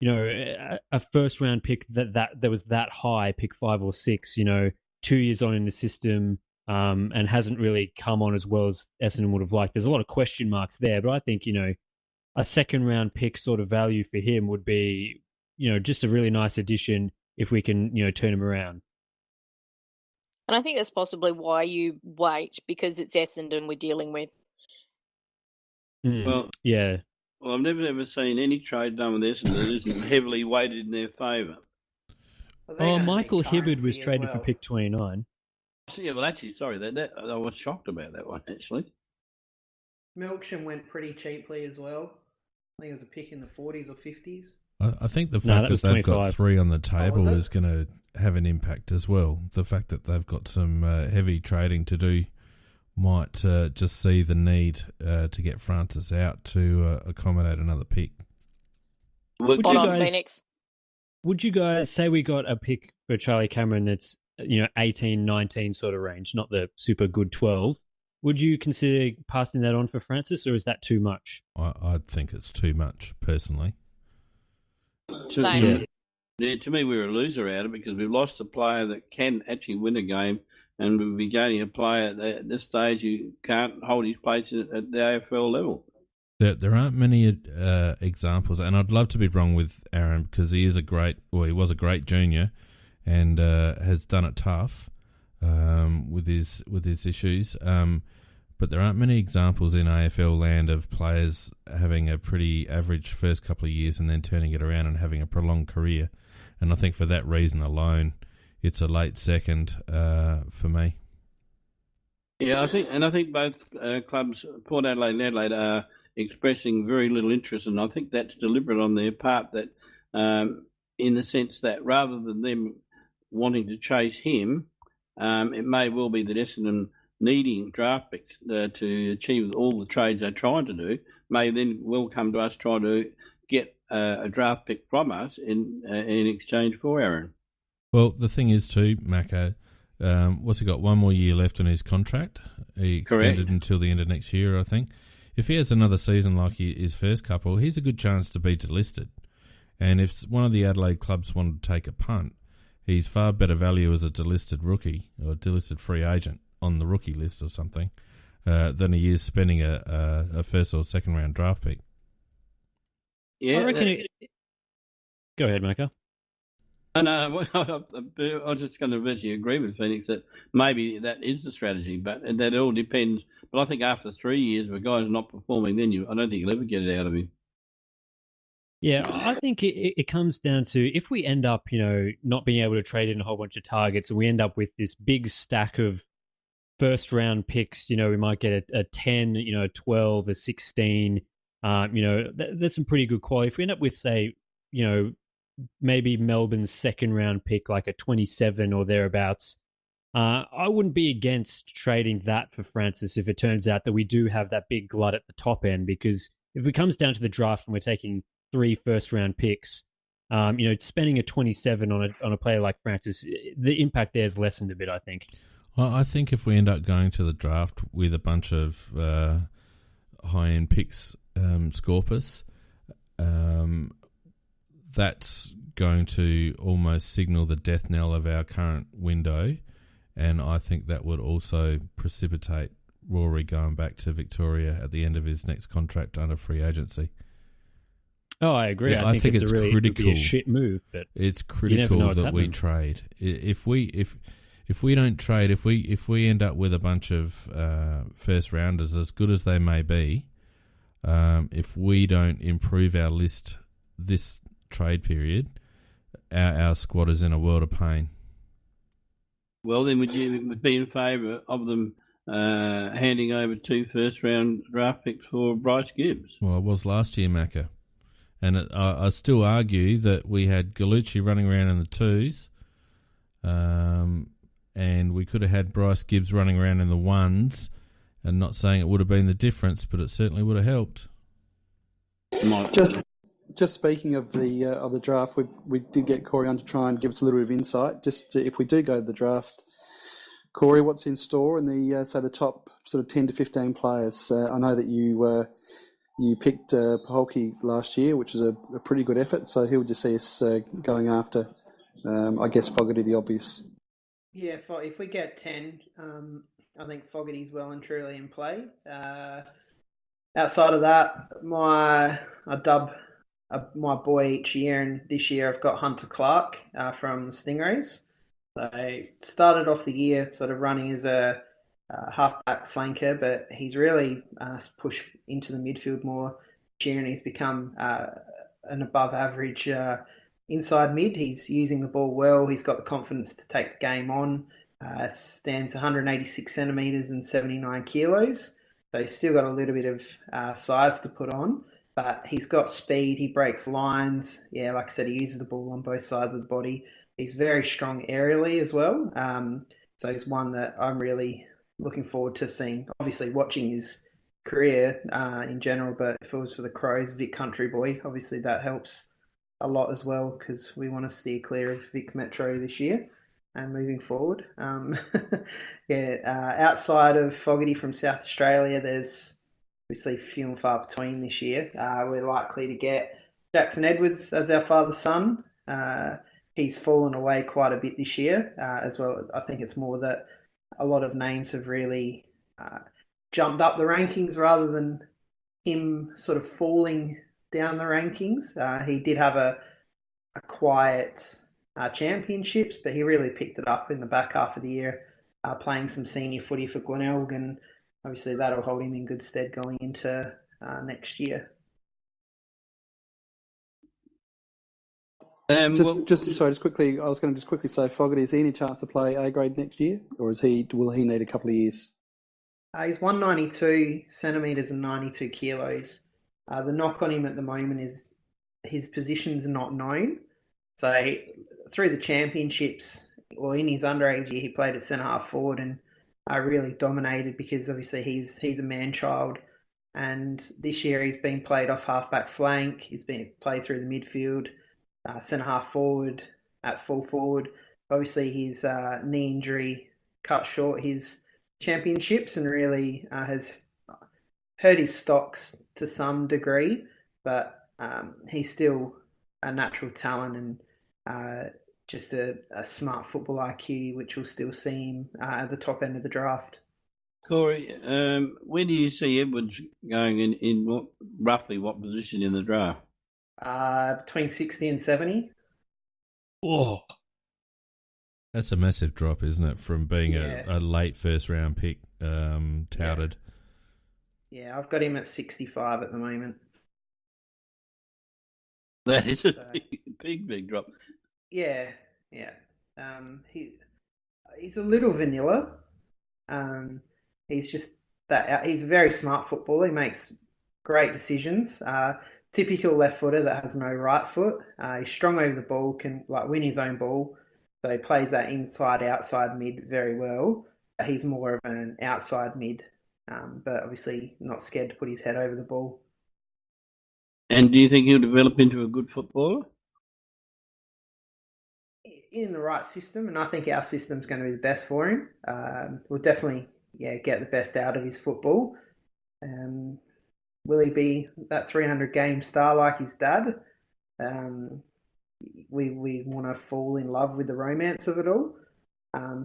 a first round pick that was that high, pick 5 or 6, 2 years on in the system, and hasn't really come on as well as Essendon would have liked. There's a lot of question marks there, but I think, a second round pick sort of value for him would be, just a really nice addition if we can, turn him around. And I think that's possibly why you wait, because it's Essendon we're dealing with. Well, yeah. Well, I've never ever seen any trade done with Essendon that isn't heavily weighted in their favour. Michael Hibbard was traded for pick 29. Yeah, well, actually, sorry, that I was shocked about that one, actually. Milksham went pretty cheaply as well. I think it was a pick in the 40s or 50s. I think the fact that they've 25. got 3 on the table is going to have an impact as well. The fact that they've got some heavy trading to do might just see the need to get Francis out to accommodate another pick. Spot on, Phoenix. Would you guys say we got a pick for Charlie Cameron that's 18, 19 sort of range, not the super good 12? Would you consider passing that on for Francis, or is that too much? I think it's too much, personally. Same. To me, we're a loser out of it because we've lost a player that can actually win a game, and we'll be gaining a player at this stage who can't hold his place at the AFL level. There aren't many examples, and I'd love to be wrong with Aaron because he was a great junior and has done it tough with his issues. But there aren't many examples in AFL land of players having a pretty average first couple of years and then turning it around and having a prolonged career. And I think for that reason alone, it's a late second for me. Yeah, I think both clubs, Port Adelaide and Adelaide, are expressing very little interest, and I think that's deliberate on their part. That, in the sense that rather than them wanting to chase him, it may well be that Essendon needing draft picks to achieve all the trades they're trying to do, may then will come to us trying to get a draft pick from us in exchange for Aaron. Well, the thing is too, Mako, what's he got? 1 more year left on his contract. He extended until the end of next year, I think. If he has another season like his first couple, he's a good chance to be delisted. And if one of the Adelaide clubs wanted to take a punt, he's far better value as a delisted rookie or delisted free agent on the rookie list or something than he is spending a first or second round draft pick. Yeah, I reckon Go ahead, Mako. And I was just going to virtually agree with Phoenix that maybe that is the strategy, but that all depends. But I think after 3 years, if a guy's not performing, then I don't think you'll ever get it out of him. Yeah, I think it comes down to if we end up, not being able to trade in a whole bunch of targets, and we end up with this big stack of first round picks. We might get a 10, a 12, a 16. There's some pretty good quality. If we end up with, say, maybe Melbourne's second round pick, like a 27 or thereabouts, I wouldn't be against trading that for Francis if it turns out that we do have that big glut at the top end, because if it comes down to the draft and we're taking 3 first round picks, spending a 27 on a player like Francis, the impact there is lessened a bit, I think. Well, I think if we end up going to the draft with a bunch of high-end picks, Scorpus, that's going to almost signal the death knell of our current window, and I think that would also precipitate Rory going back to Victoria at the end of his next contract under free agency. Oh, I agree. Yeah, I think it's it's it would be critical. a shit move, but It's you never know critical what's that we happening. trade. If we don't trade, if we end up with a bunch of first rounders, as good as they may be, if we don't improve our list this trade period, our squad is in a world of pain. Well, then would you be in favour of them handing over 2 first-round draft picks for Bryce Gibbs? Well, it was last year, Macca. And I still argue that we had Gallucci running around in the 2s, and we could have had Bryce Gibbs running around in the 1s, and not saying it would have been the difference, but it certainly would have helped. Just speaking of the draft, we did get Corey on to try and give us a little bit of insight. If we do go to the draft, Corey, what's in store in the top sort of 10 to 15 players? I know that you picked Paholke last year, which was a pretty good effort. So who would you see us going after? I guess Fogarty, the obvious. Yeah, if we get 10, I think Fogarty's well and truly in play. Outside of that, I dub my boy each year, and this year I've got Hunter Clark from the Stingrays. So started off the year sort of running as a halfback flanker, but he's really pushed into the midfield more this year, and he's become an above average inside mid. He's using the ball well. He's got the confidence to take the game on. Stands 186 centimetres and 79 kilos. So he's still got a little bit of size to put on, but he's got speed. He breaks lines. Yeah, like I said, he uses the ball on both sides of the body. He's very strong aerially as well. So he's one that I'm really looking forward to seeing. Obviously, watching his career in general, but if it was for the Crows, Vic Country Boy, obviously that helps a lot as well, because we want to steer clear of Vic Metro this year and moving forward. Outside of Fogarty from South Australia, there's obviously few and far between this year. We're likely to get Jackson Edwards as our father's son. He's fallen away quite a bit this year as well. I think it's more that a lot of names have really jumped up the rankings rather than him sort of falling down the rankings. He did have a quiet championships, but he really picked it up in the back half of the year, playing some senior footy for Glenelg, and obviously that'll hold him in good stead going into next year. Just quickly, I was going to just quickly say, Fogarty, is there any chance to play A grade next year, or will he need a couple of years? He's 192 centimetres and 92 kilos. The knock on him at the moment is his position's not known. So through the championships, or in his underage year, he played at centre half forward and really dominated, because obviously he's a man child. And this year he's been played off half-back flank. He's been played through the midfield, centre half forward, at full forward. Obviously his knee injury cut short his championships and really has hurt his stocks to some degree, but he's still a natural talent and just a smart football IQ, which will still see him at the top end of the draft. Corey, where do you see Edwards going in roughly what position in the draft? Between 60 and 70. Oh, That's a massive drop, isn't it, from being a late first round pick touted? Yeah, I've got him at 65 at the moment. That is a big drop. Yeah. He's a little vanilla. He's just that. He's a very smart footballer. He makes great decisions. Typical left footer that has no right foot. He's strong over the ball, can win his own ball. So he plays that inside-outside mid very well. He's more of an outside mid, but obviously not scared to put his head over the ball. And do you think he'll develop into a good footballer? In the right system, and I think our system's going to be the best for him. We'll definitely get the best out of his football. Will he be that 300 game star like his dad? We want to fall in love with the romance of it all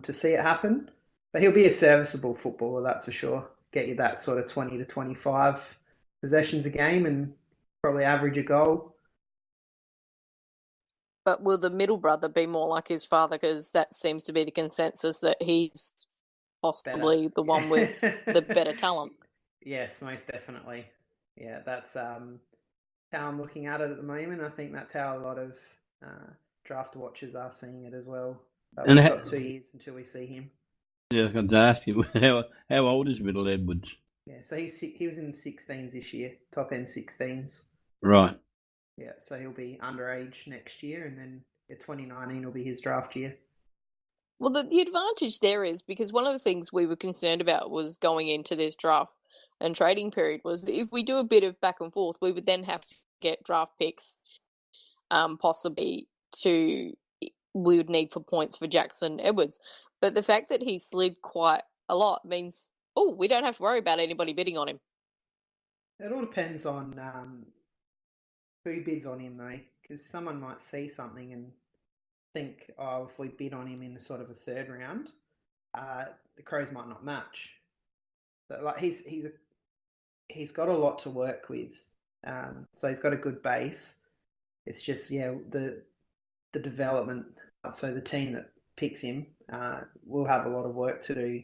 to see it happen. But he'll be a serviceable footballer, that's for sure. Get you that sort of 20 to 25 possessions a game and probably average a goal. But will the middle brother be more like his father? Because that seems to be the consensus that he's possibly the one with the better talent. Yes, most definitely. Yeah, that's how I'm looking at it at the moment. I think that's how a lot of draft watchers are seeing it as well. But And we've got 2 years until we see him. Yeah, I got to ask you, how old is Middle Edwards? Yeah, so he was in the 16s this year, top end 16s. Right. Yeah, so he'll be underage next year, and then 2019 will be his draft year. Well, the advantage there is because one of the things we were concerned about was going into this draft and trading period was if we do a bit of back and forth, we would then have to get draft picks, possibly we would need for points for Jackson Edwards. But the fact that he slid quite a lot means, we don't have to worry about anybody bidding on him. It all depends on who bids on him, though, because someone might see something and think, if we bid on him in sort of a third round, the Crows might not match. So, like, he's got a lot to work with. So he's got a good base. It's just, the development. So the team that picks him will have a lot of work to do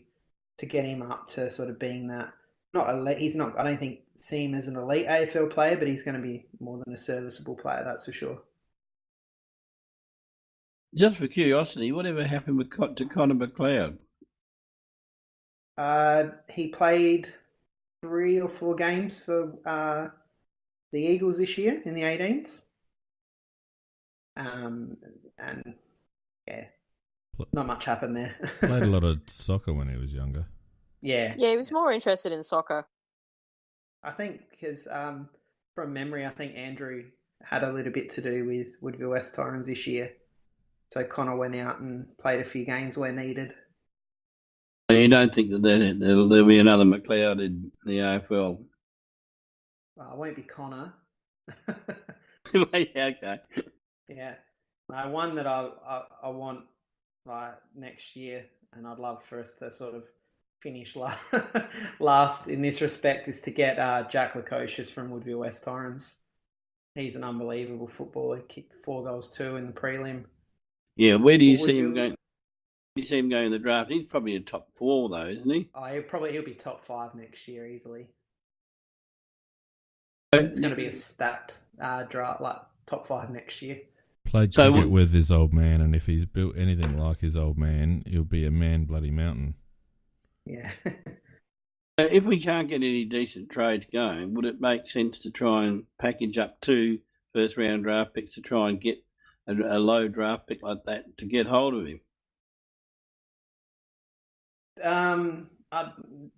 to get him up to sort of being that. Not elite. He's not. I don't think see him as an elite AFL player, but he's going to be more than a serviceable player. That's for sure. Just for curiosity, whatever happened to Connor McLeod? He played 3 or 4 games for the Eagles this year in the 18s. And yeah, not much happened there. Played a lot of soccer when he was younger. Yeah. Yeah, he was more interested in soccer. I think because from memory, I think Andrew had a little bit to do with Woodville West Torrens this year. So Connor went out and played a few games where needed. You don't think that there'll be another McLeod in the AFL? Well, it won't be Connor. Okay. Yeah. No, one that I want next year, and I'd love for us to sort of finish last in this respect, is to get Jack Lukosius from Woodville West Torrens. He's an unbelievable footballer. He kicked 4 goals, 2 in the prelim. Yeah, where do you see him going? You see him going in the draft? He's probably a top 4 though, isn't he? Oh, he'll be top 5 next year easily. It's going to be a stacked draft, like top 5 next year. Played cricket with his old man, and if he's built anything like his old man, he'll be a man bloody mountain. Yeah. If we can't get any decent trades going, would it make sense to try and package up 2 first-round draft picks to try and get a low draft pick like that to get hold of him?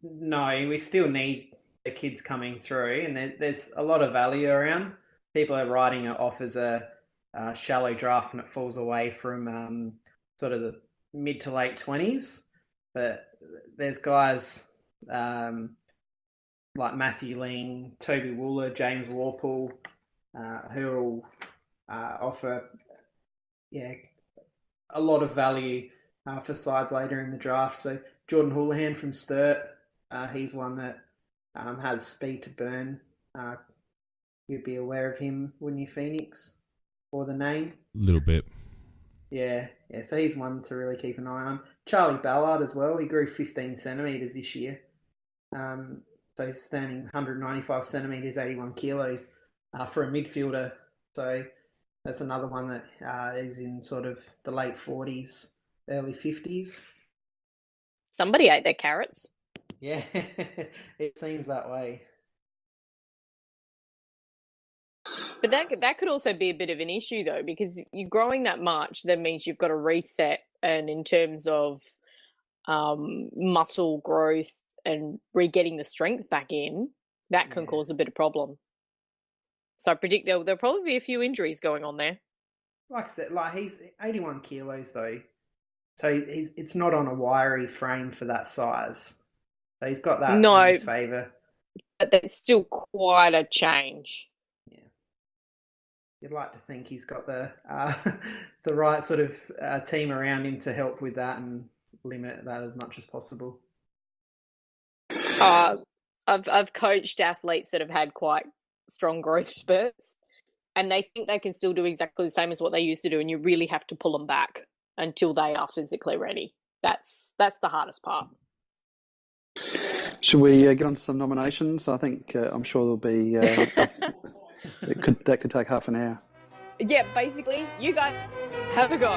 No, we still need the kids coming through, and there's a lot of value around. People are writing it off as a shallow draft, and it falls away from sort of the mid to late 20s. But there's guys like Matthew Ling, Toby Wooler, James Warple, who will offer a lot of value for sides later in the draft. So Jordan Houlihan from Sturt, he's one that has speed to burn. You'd be aware of him, wouldn't you, Phoenix? Or the name? A little bit. Yeah. So he's one to really keep an eye on. Charlie Ballard as well. He grew 15 centimetres this year. So he's standing 195 centimetres, 81 kilos for a midfielder. So that's another one that is in sort of the late 40s, early 50s. Somebody ate their carrots. Yeah, it seems that way. But that could also be a bit of an issue, though, because you're growing that much. That means you've got to reset, and in terms of muscle growth and re-getting the strength back in, that can cause a bit of problem. So I predict there'll probably be a few injuries going on there. Like I said, he's 81 kilos though, so it's not on a wiry frame for that size. So he's got that in his favour. But that's still quite a change. Yeah, you'd like to think he's got the the right sort of team around him to help with that and limit that as much as possible. I've coached athletes that have had quite strong growth spurts, and they think they can still do exactly the same as what they used to do, and you really have to pull them back until they are physically ready. That's the hardest part. Should we get on to some nominations? I think I'm sure there'll be. That could take half an hour. Yeah, basically, you guys have a go.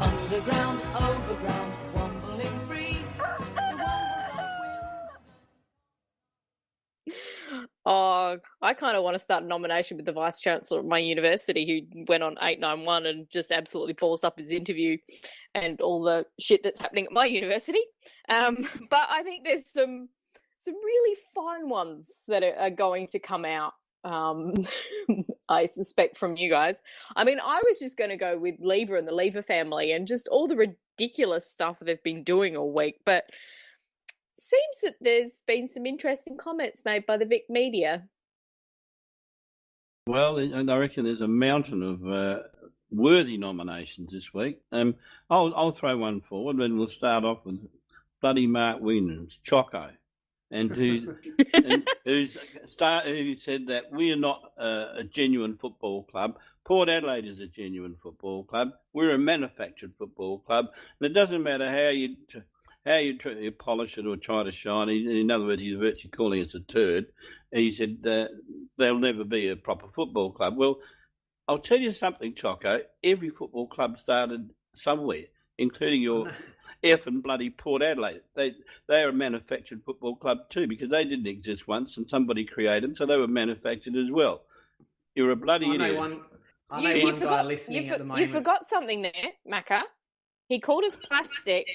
Underground, overground, wumbling free. Oh, I kind of want to start a nomination with the Vice Chancellor of my university who went on 891 and just absolutely ballsed up his interview and all the shit that's happening at my university. But I think there's some really fun ones that are going to come out, I suspect, from you guys. I mean, I was just going to go with Lever and the Lever family and just all the ridiculous stuff they've been doing all week, but seems that there's been some interesting comments made by the Vic media. Well, I reckon there's a mountain of worthy nominations this week. I'll throw one forward, and we'll start off with bloody Mark Williams, Choco, and who said that we are not a genuine football club. Port Adelaide is a genuine football club. We're a manufactured football club, and it doesn't matter how you polish it or try to shine. In other words, he's virtually calling us a turd. He said there'll never be a proper football club. Well, I'll tell you something, Choco. Every football club started somewhere, including your effing bloody Port Adelaide. They are a manufactured football club too, because they didn't exist once and somebody created them, so they were manufactured as well. You're a bloody idiot. I know one guy listening at the moment. You forgot something there, Macca. He called us plastic.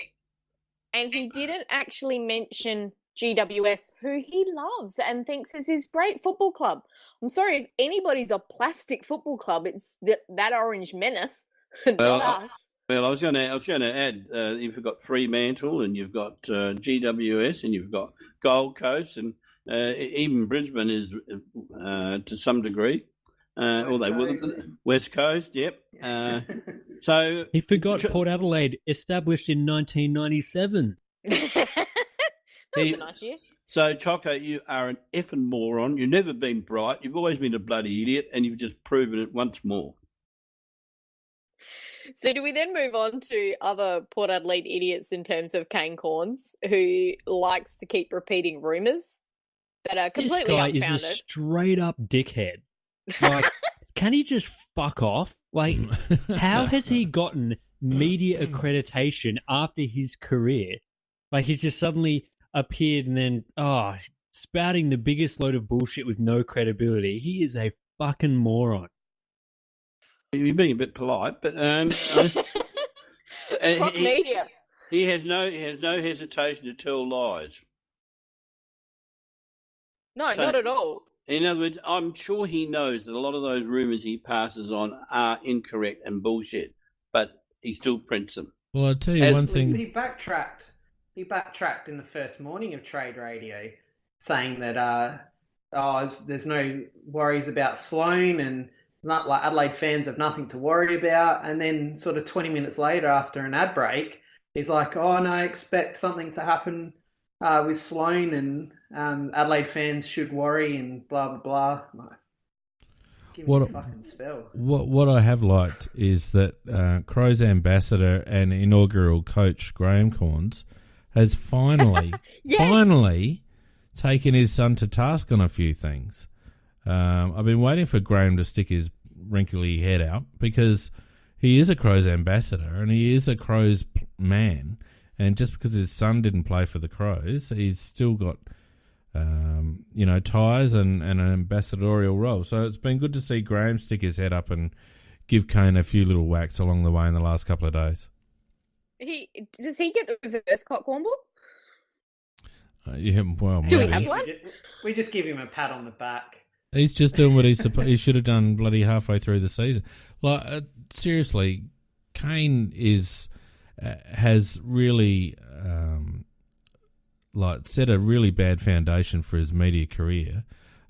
And he didn't actually mention GWS, who he loves and thinks is his great football club. I'm sorry, if anybody's a plastic football club, it's that Orange Menace, not us. Well, I was going to add, you've got Fremantle and you've got GWS and you've got Gold Coast and even Brisbane is to some degree. West Coast, yep. So he forgot Port Adelaide, established in 1997. That was a nice year. So, Choco, you are an effing moron. You've never been bright. You've always been a bloody idiot, and you've just proven it once more. So do we then move on to other Port Adelaide idiots in terms of Kane Corns, who likes to keep repeating rumours that are completely unfounded? This guy is a straight-up dickhead. Like, can he just fuck off? Like, how has he gotten media accreditation after his career? Like, he's just suddenly appeared and then, spouting the biggest load of bullshit with no credibility. He is a fucking moron. You're being a bit polite, but media. He has no hesitation to tell lies. No, not at all. In other words, I'm sure he knows that a lot of those rumours he passes on are incorrect and bullshit, but he still prints them. Well, I'll tell you one thing. He backtracked in the first morning of Trade Radio, saying that there's no worries about Sloane and not like Adelaide fans have nothing to worry about. And then sort of 20 minutes later, after an ad break, he's like, "Oh no, I expect something to happen with Sloane and Adelaide fans should worry and blah blah blah." Give me a fucking spell. What I have liked is that Crow's ambassador and inaugural coach Graham Corns has finally taken his son to task on a few things. I've been waiting for Graham to stick his wrinkly head out because he is a Crows ambassador and he is a Crows man. And just because his son didn't play for the Crows, he's still got, ties and an ambassadorial role. So it's been good to see Graham stick his head up and give Kane a few little whacks along the way in the last couple of days. Does he get the reverse cockwomble? Yeah, well, do maybe. We have one? We just give him a pat on the back. He's just doing what he should have done bloody halfway through the season. Like seriously, Kane has really set a really bad foundation for his media career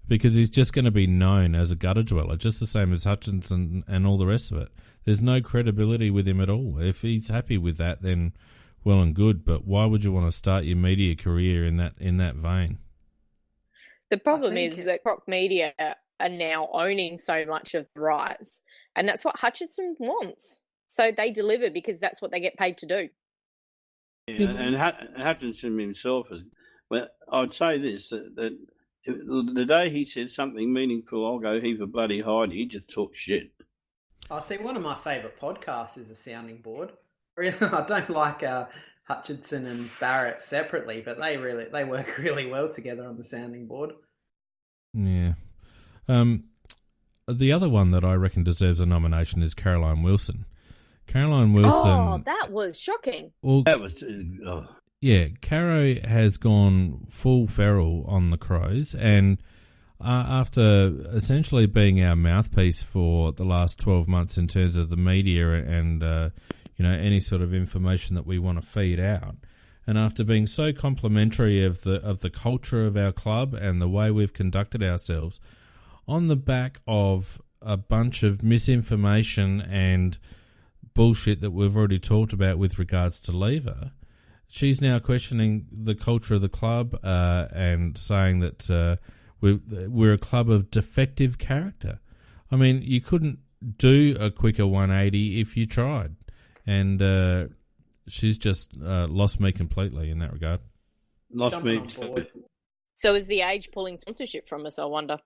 because he's just going to be known as a gutter dweller, just the same as Hutchinson and all the rest of it. There's no credibility with him at all. If he's happy with that, then well and good. But why would you want to start your media career in that vein? The problem think is it- that Croc Media are now owning so much of the rights, and that's what Hutchinson wants. So they deliver because that's what they get paid to do. Yeah, and Hutchinson himself is. Well, I'd say this that the day he said something meaningful, I'll go heave a bloody hide. He just talks shit. I see. One of my favourite podcasts is a sounding board. Really, I don't like Hutchinson and Barrett separately, but they work really well together on the sounding board. Yeah. The other one that I reckon deserves a nomination is Caroline Wilson. Caroline Wilson. Oh, that was shocking. Well, That was. yeah, Caro has gone full feral on the Crows, and after essentially being our mouthpiece for the last 12 months in terms of the media and any sort of information that we want to feed out, and after being so complimentary of the culture of our club and the way we've conducted ourselves, on the back of a bunch of misinformation and bullshit that we've already talked about with regards to Lever, she's now questioning the culture of the club and saying that we're a club of defective character. I mean, you couldn't do a quicker 180 if you tried. And she's just lost me completely in that regard. Lost me Jumping on board. So is the age pulling sponsorship from us, I wonder?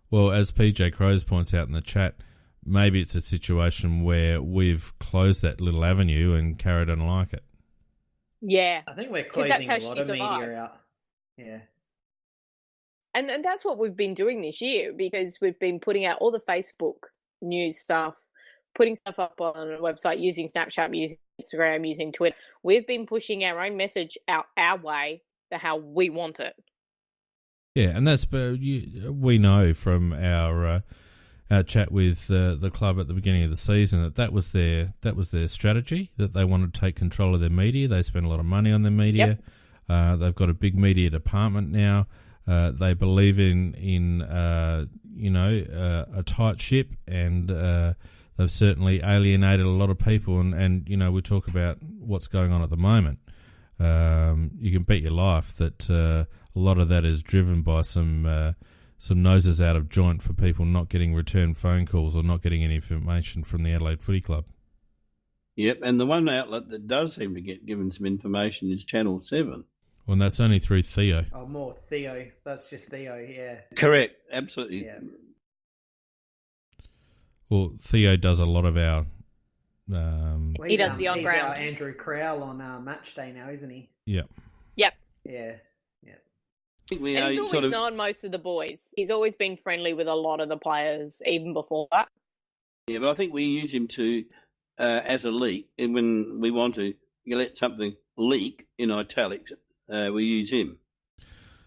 Well, as PJ Crows points out in the chat, maybe it's a situation where we've closed that little avenue and Cara doesn't like it. Yeah. I think we're 'Cause that's closing how a lot she of media survives. out. Yeah. And that's what we've been doing this year, because we've been putting out all the Facebook news stuff, putting stuff up on a website, using Snapchat, using Instagram, using Twitter. We've been pushing our own message out our way, to how we want it. Yeah, and that's we know from our chat with the club at the beginning of the season that was their strategy, that they wanted to take control of their media. They spend a lot of money on their media. Yep. They've got a big media department now. They believe in a tight ship, and they've certainly alienated a lot of people. And we talk about what's going on at the moment. You can bet your life that a lot of that is driven by some noses out of joint for people not getting return phone calls or not getting any information from the Adelaide Footy Club. Yep, and the one outlet that does seem to get given some information is Channel 7. Well, and that's only through Theo. Oh, more Theo. That's just Theo, yeah. Correct, absolutely. Yeah. Well, Theo does a lot of our... Well, He does the on-ground. He's our Andrew Crowell on Match Day now, isn't he? Yeah. Yep. Yeah. I think we And know he's always sort of, known most of the boys. He's always been friendly with a lot of the players, even before that. yeah, but I think we use him to as a leak, and when we want to let something leak in italics, we use him.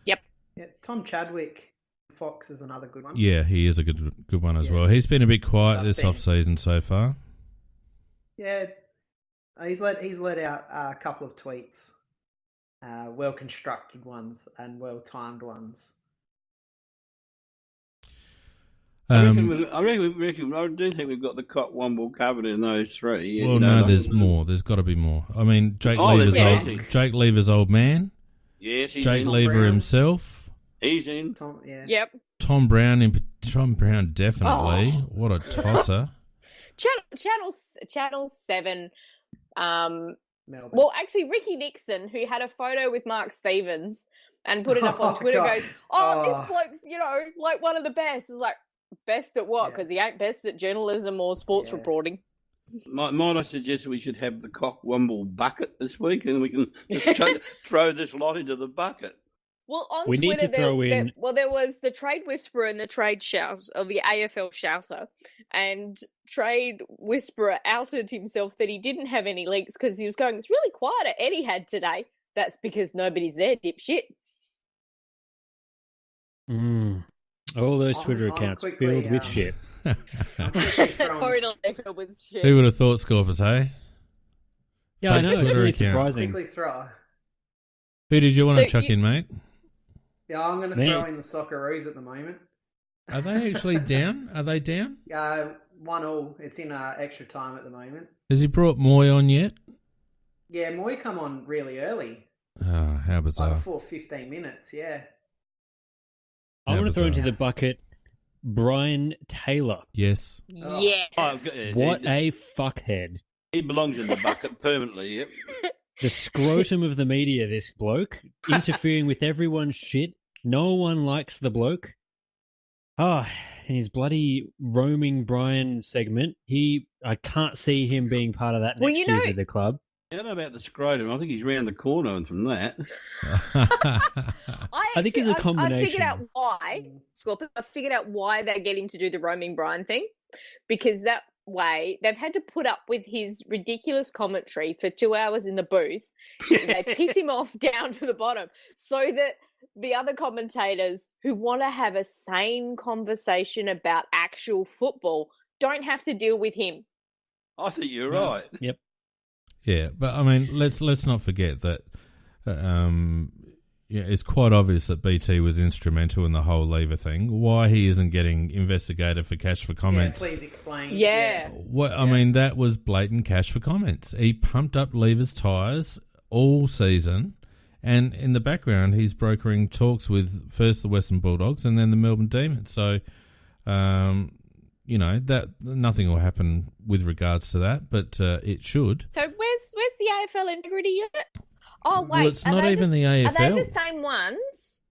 Yep. Yeah. Tom Chadwick, Fox is another good one. Yeah, he is a good one as well. He's been a bit quiet this off-season so far. Yeah. He's let out a couple of tweets. Well-constructed ones and well-timed ones. I do think we've got the Cot Womble covered in those three. Well, no, there's more. There's got to be more. I mean, Jake Lever's old man. Yes, he's Jake in. Lever himself. He's in. Yep. Tom Brown definitely. Oh. What a tosser. Channel 7. Melbourne. Well, actually, Ricky Nixon, who had a photo with Mark Stevens and put it up on Twitter, God. goes, this bloke's, like one of the best. It's like, best at what? Because he ain't best at journalism or sports reporting. Might I suggest we should have the Cock Womble bucket this week, and we can just throw this lot into the bucket. Well, on We need Twitter, to throw in- there was the Trade Whisperer and the Trade Shout, or the AFL Shouter, and Trade Whisperer outed himself that he didn't have any leaks because he was going, it's really quiet at Etihad today. That's because nobody's there, dipshit. All those I'm Twitter accounts quickly, filled with shit. Totally filled with shit. Who would have thought, Scorpus, hey? Yeah, I Fake know. It's Twitter really account. surprising. Quickly throw. Who did you want to So chuck in, mate? Yeah, I'm going to Me. throw in the Socceroos at the moment. Are they actually down? Are they down? 1-1. It's in extra time at the moment. Has he brought Moy on yet? Yeah, Moy come on really early. Oh, how bizarre. Before 15 minutes, yeah. I want to throw into the Yes. bucket Brian Taylor. Yes. Yes. What a fuckhead. He belongs in the bucket permanently, yep. The scrotum of the media, this bloke, interfering with everyone's shit. No one likes the bloke. And his bloody roaming Brian segment. I can't see him being part of that Well, next you year know- with the club. I don't know about the scrotum. I think he's round the corner from that. I think it's a combination. I figured out why, Scorpio. I figured out why they get him to do the roaming Brian thing, because that way they've had to put up with his ridiculous commentary for 2 hours in the booth. They piss him off down to the bottom, so that the other commentators who want to have a sane conversation about actual football don't have to deal with him. I think you're right. Yep. Yeah, but I mean, let's not forget that it's quite obvious that BT was instrumental in the whole Lever thing. Why he isn't getting investigated for cash for comments? Yeah, please explain. Yeah. I mean, that was blatant cash for comments. He pumped up Lever's tyres all season, and in the background, he's brokering talks with first the Western Bulldogs and then the Melbourne Demons. So, that nothing will happen with regards to that, but it should. So where's the AFL integrity unit? Oh wait, Well, it's not even the AFL. Are they the same ones?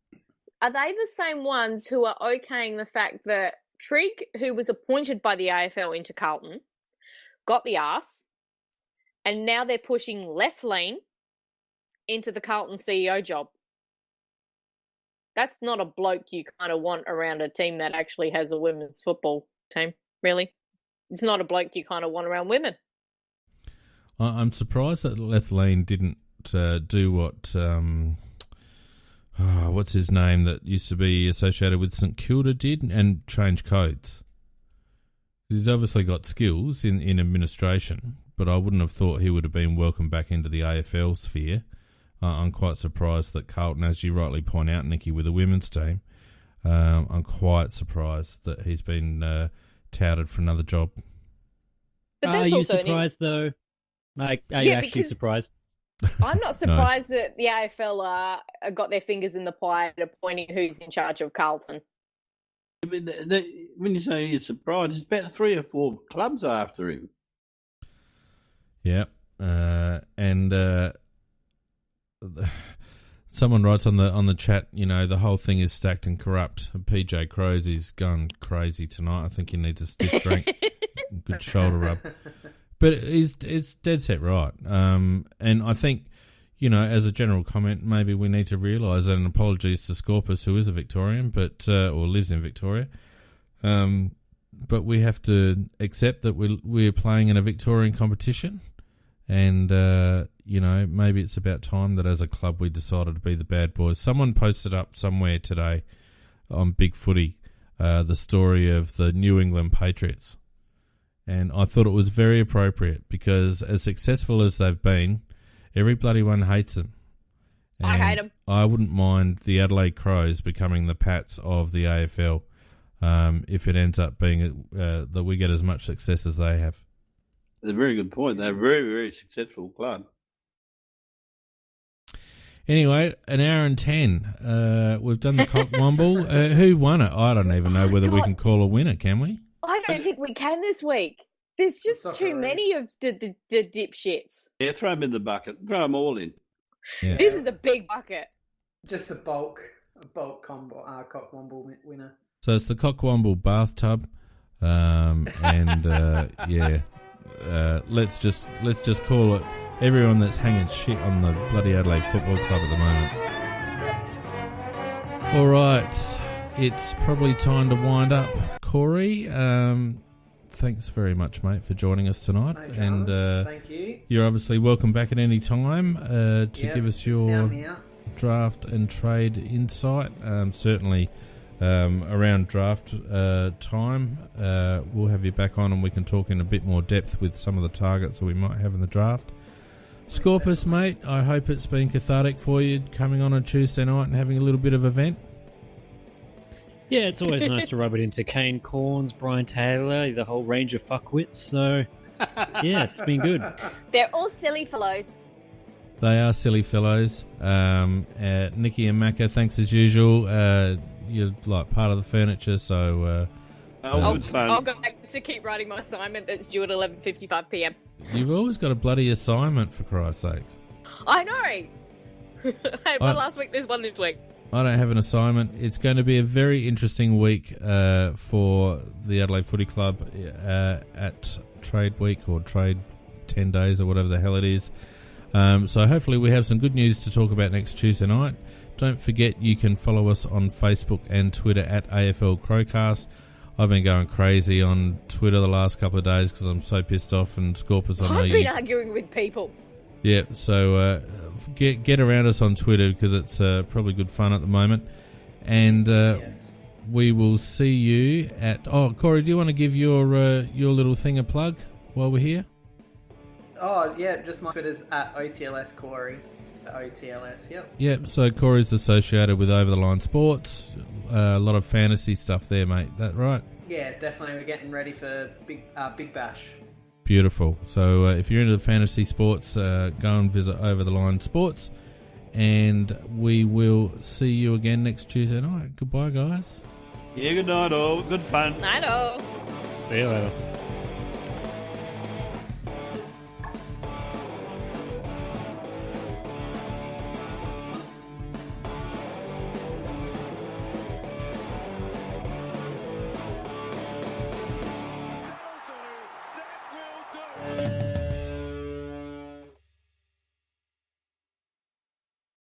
Are they the same ones who are okaying the fact that Trigg, who was appointed by the AFL into Carlton, got the arse, and now they're pushing left lean into the Carlton CEO job? That's not a bloke you kind of want around a team that actually has a women's football team, really. It's not a bloke you kind of want around women. I'm surprised that Lethlean didn't do what what's his name that used to be associated with St Kilda did and change codes. He's obviously got skills in administration, but I wouldn't have thought he would have been welcomed back into the AFL sphere. I'm quite surprised that Carlton, as you rightly point out, Nikki, with the women's team, I'm quite surprised that he's been touted for another job. But Are that's you also surprised, though? Are you actually because surprised? I'm not surprised that the AFL got their fingers in the pie at appointing who's in charge of Carlton. I mean, when you say you're surprised, there's about 3 or 4 clubs after him. Yeah, and someone writes on the chat, the whole thing is stacked and corrupt. PJ Crosey's gone crazy tonight. I think he needs a stiff drink, good shoulder rub. But it's dead set right. And I think, as a general comment, maybe we need to realise, and apologies to Scorpus, who is a Victorian, but or lives in Victoria, but we have to accept that we're playing in a Victorian competition, and maybe it's about time that as a club we decided to be the bad boys. Someone posted up somewhere today on Big Footy the story of the New England Patriots. And I thought it was very appropriate because as successful as they've been, every bloody one hates them. And I hate them. I wouldn't mind the Adelaide Crows becoming the Pats of the AFL if it ends up being that we get as much success as they have. That's a very good point. They're a very, very successful club. Anyway, an hour and 10. We've done the Cockwomble. Who won it? I don't even know whether we can call a winner, can we? I don't think we can this week. There's just too many of the dipshits. Yeah, throw them in the bucket. Throw them all in. Yeah. This is a big bucket. Just a bulk combo, Cockwomble winner. So it's the Cockwomble bathtub, let's just call it everyone that's hanging shit on the bloody Adelaide Football Club at the moment. All right, it's probably time to wind up. Corey, thanks very much, mate, for joining us tonight. No dramas. Thank you. You're obviously welcome back at any time to give us your draft and trade insight. Certainly around draft time, we'll have you back on and we can talk in a bit more depth with some of the targets that we might have in the draft. Scorpus, mate, I hope it's been cathartic for you coming on a Tuesday night and having a little bit of a vent. Yeah, it's always nice to rub it into Kane Corns, Brian Taylor, the whole range of fuckwits. So, yeah, it's been good. They're all silly fellows. They are silly fellows. Nikki and Macca, thanks as usual. You're like part of the furniture, so... good fun. I'll go back to keep writing my assignment that's due at 11:55 p.m. You've always got a bloody assignment, for Christ's sakes. I know. I had one last week, there's one this week. I don't have an assignment. It's going to be a very interesting week for the Adelaide Footy Club at Trade Week or Trade 10 Days or whatever the hell it is. So hopefully we have some good news to talk about next Tuesday night. Don't forget you can follow us on Facebook and Twitter at AFL Crowcast. I've been going crazy on Twitter the last couple of days because I'm so pissed off, and Scorpus, I know I've been arguing with people. Yeah, so get around us on Twitter because it's probably good fun at the moment. And Yes. we will see you at... Oh, Corey, do you want to give your little thing a plug while we're here? Oh, yeah, just my Twitter's at OTLS Corey. OTLS, yep. Yep, so Corey's associated with Over the Line Sports. A lot of fantasy stuff there, mate. That right? Yeah, definitely. We're getting ready for Big Bash. Beautiful. So if you're into the fantasy sports, go and visit Over the Line Sports. And we will see you again next Tuesday night. Goodbye, guys. Yeah, good night all. Good fun. I know. See you later.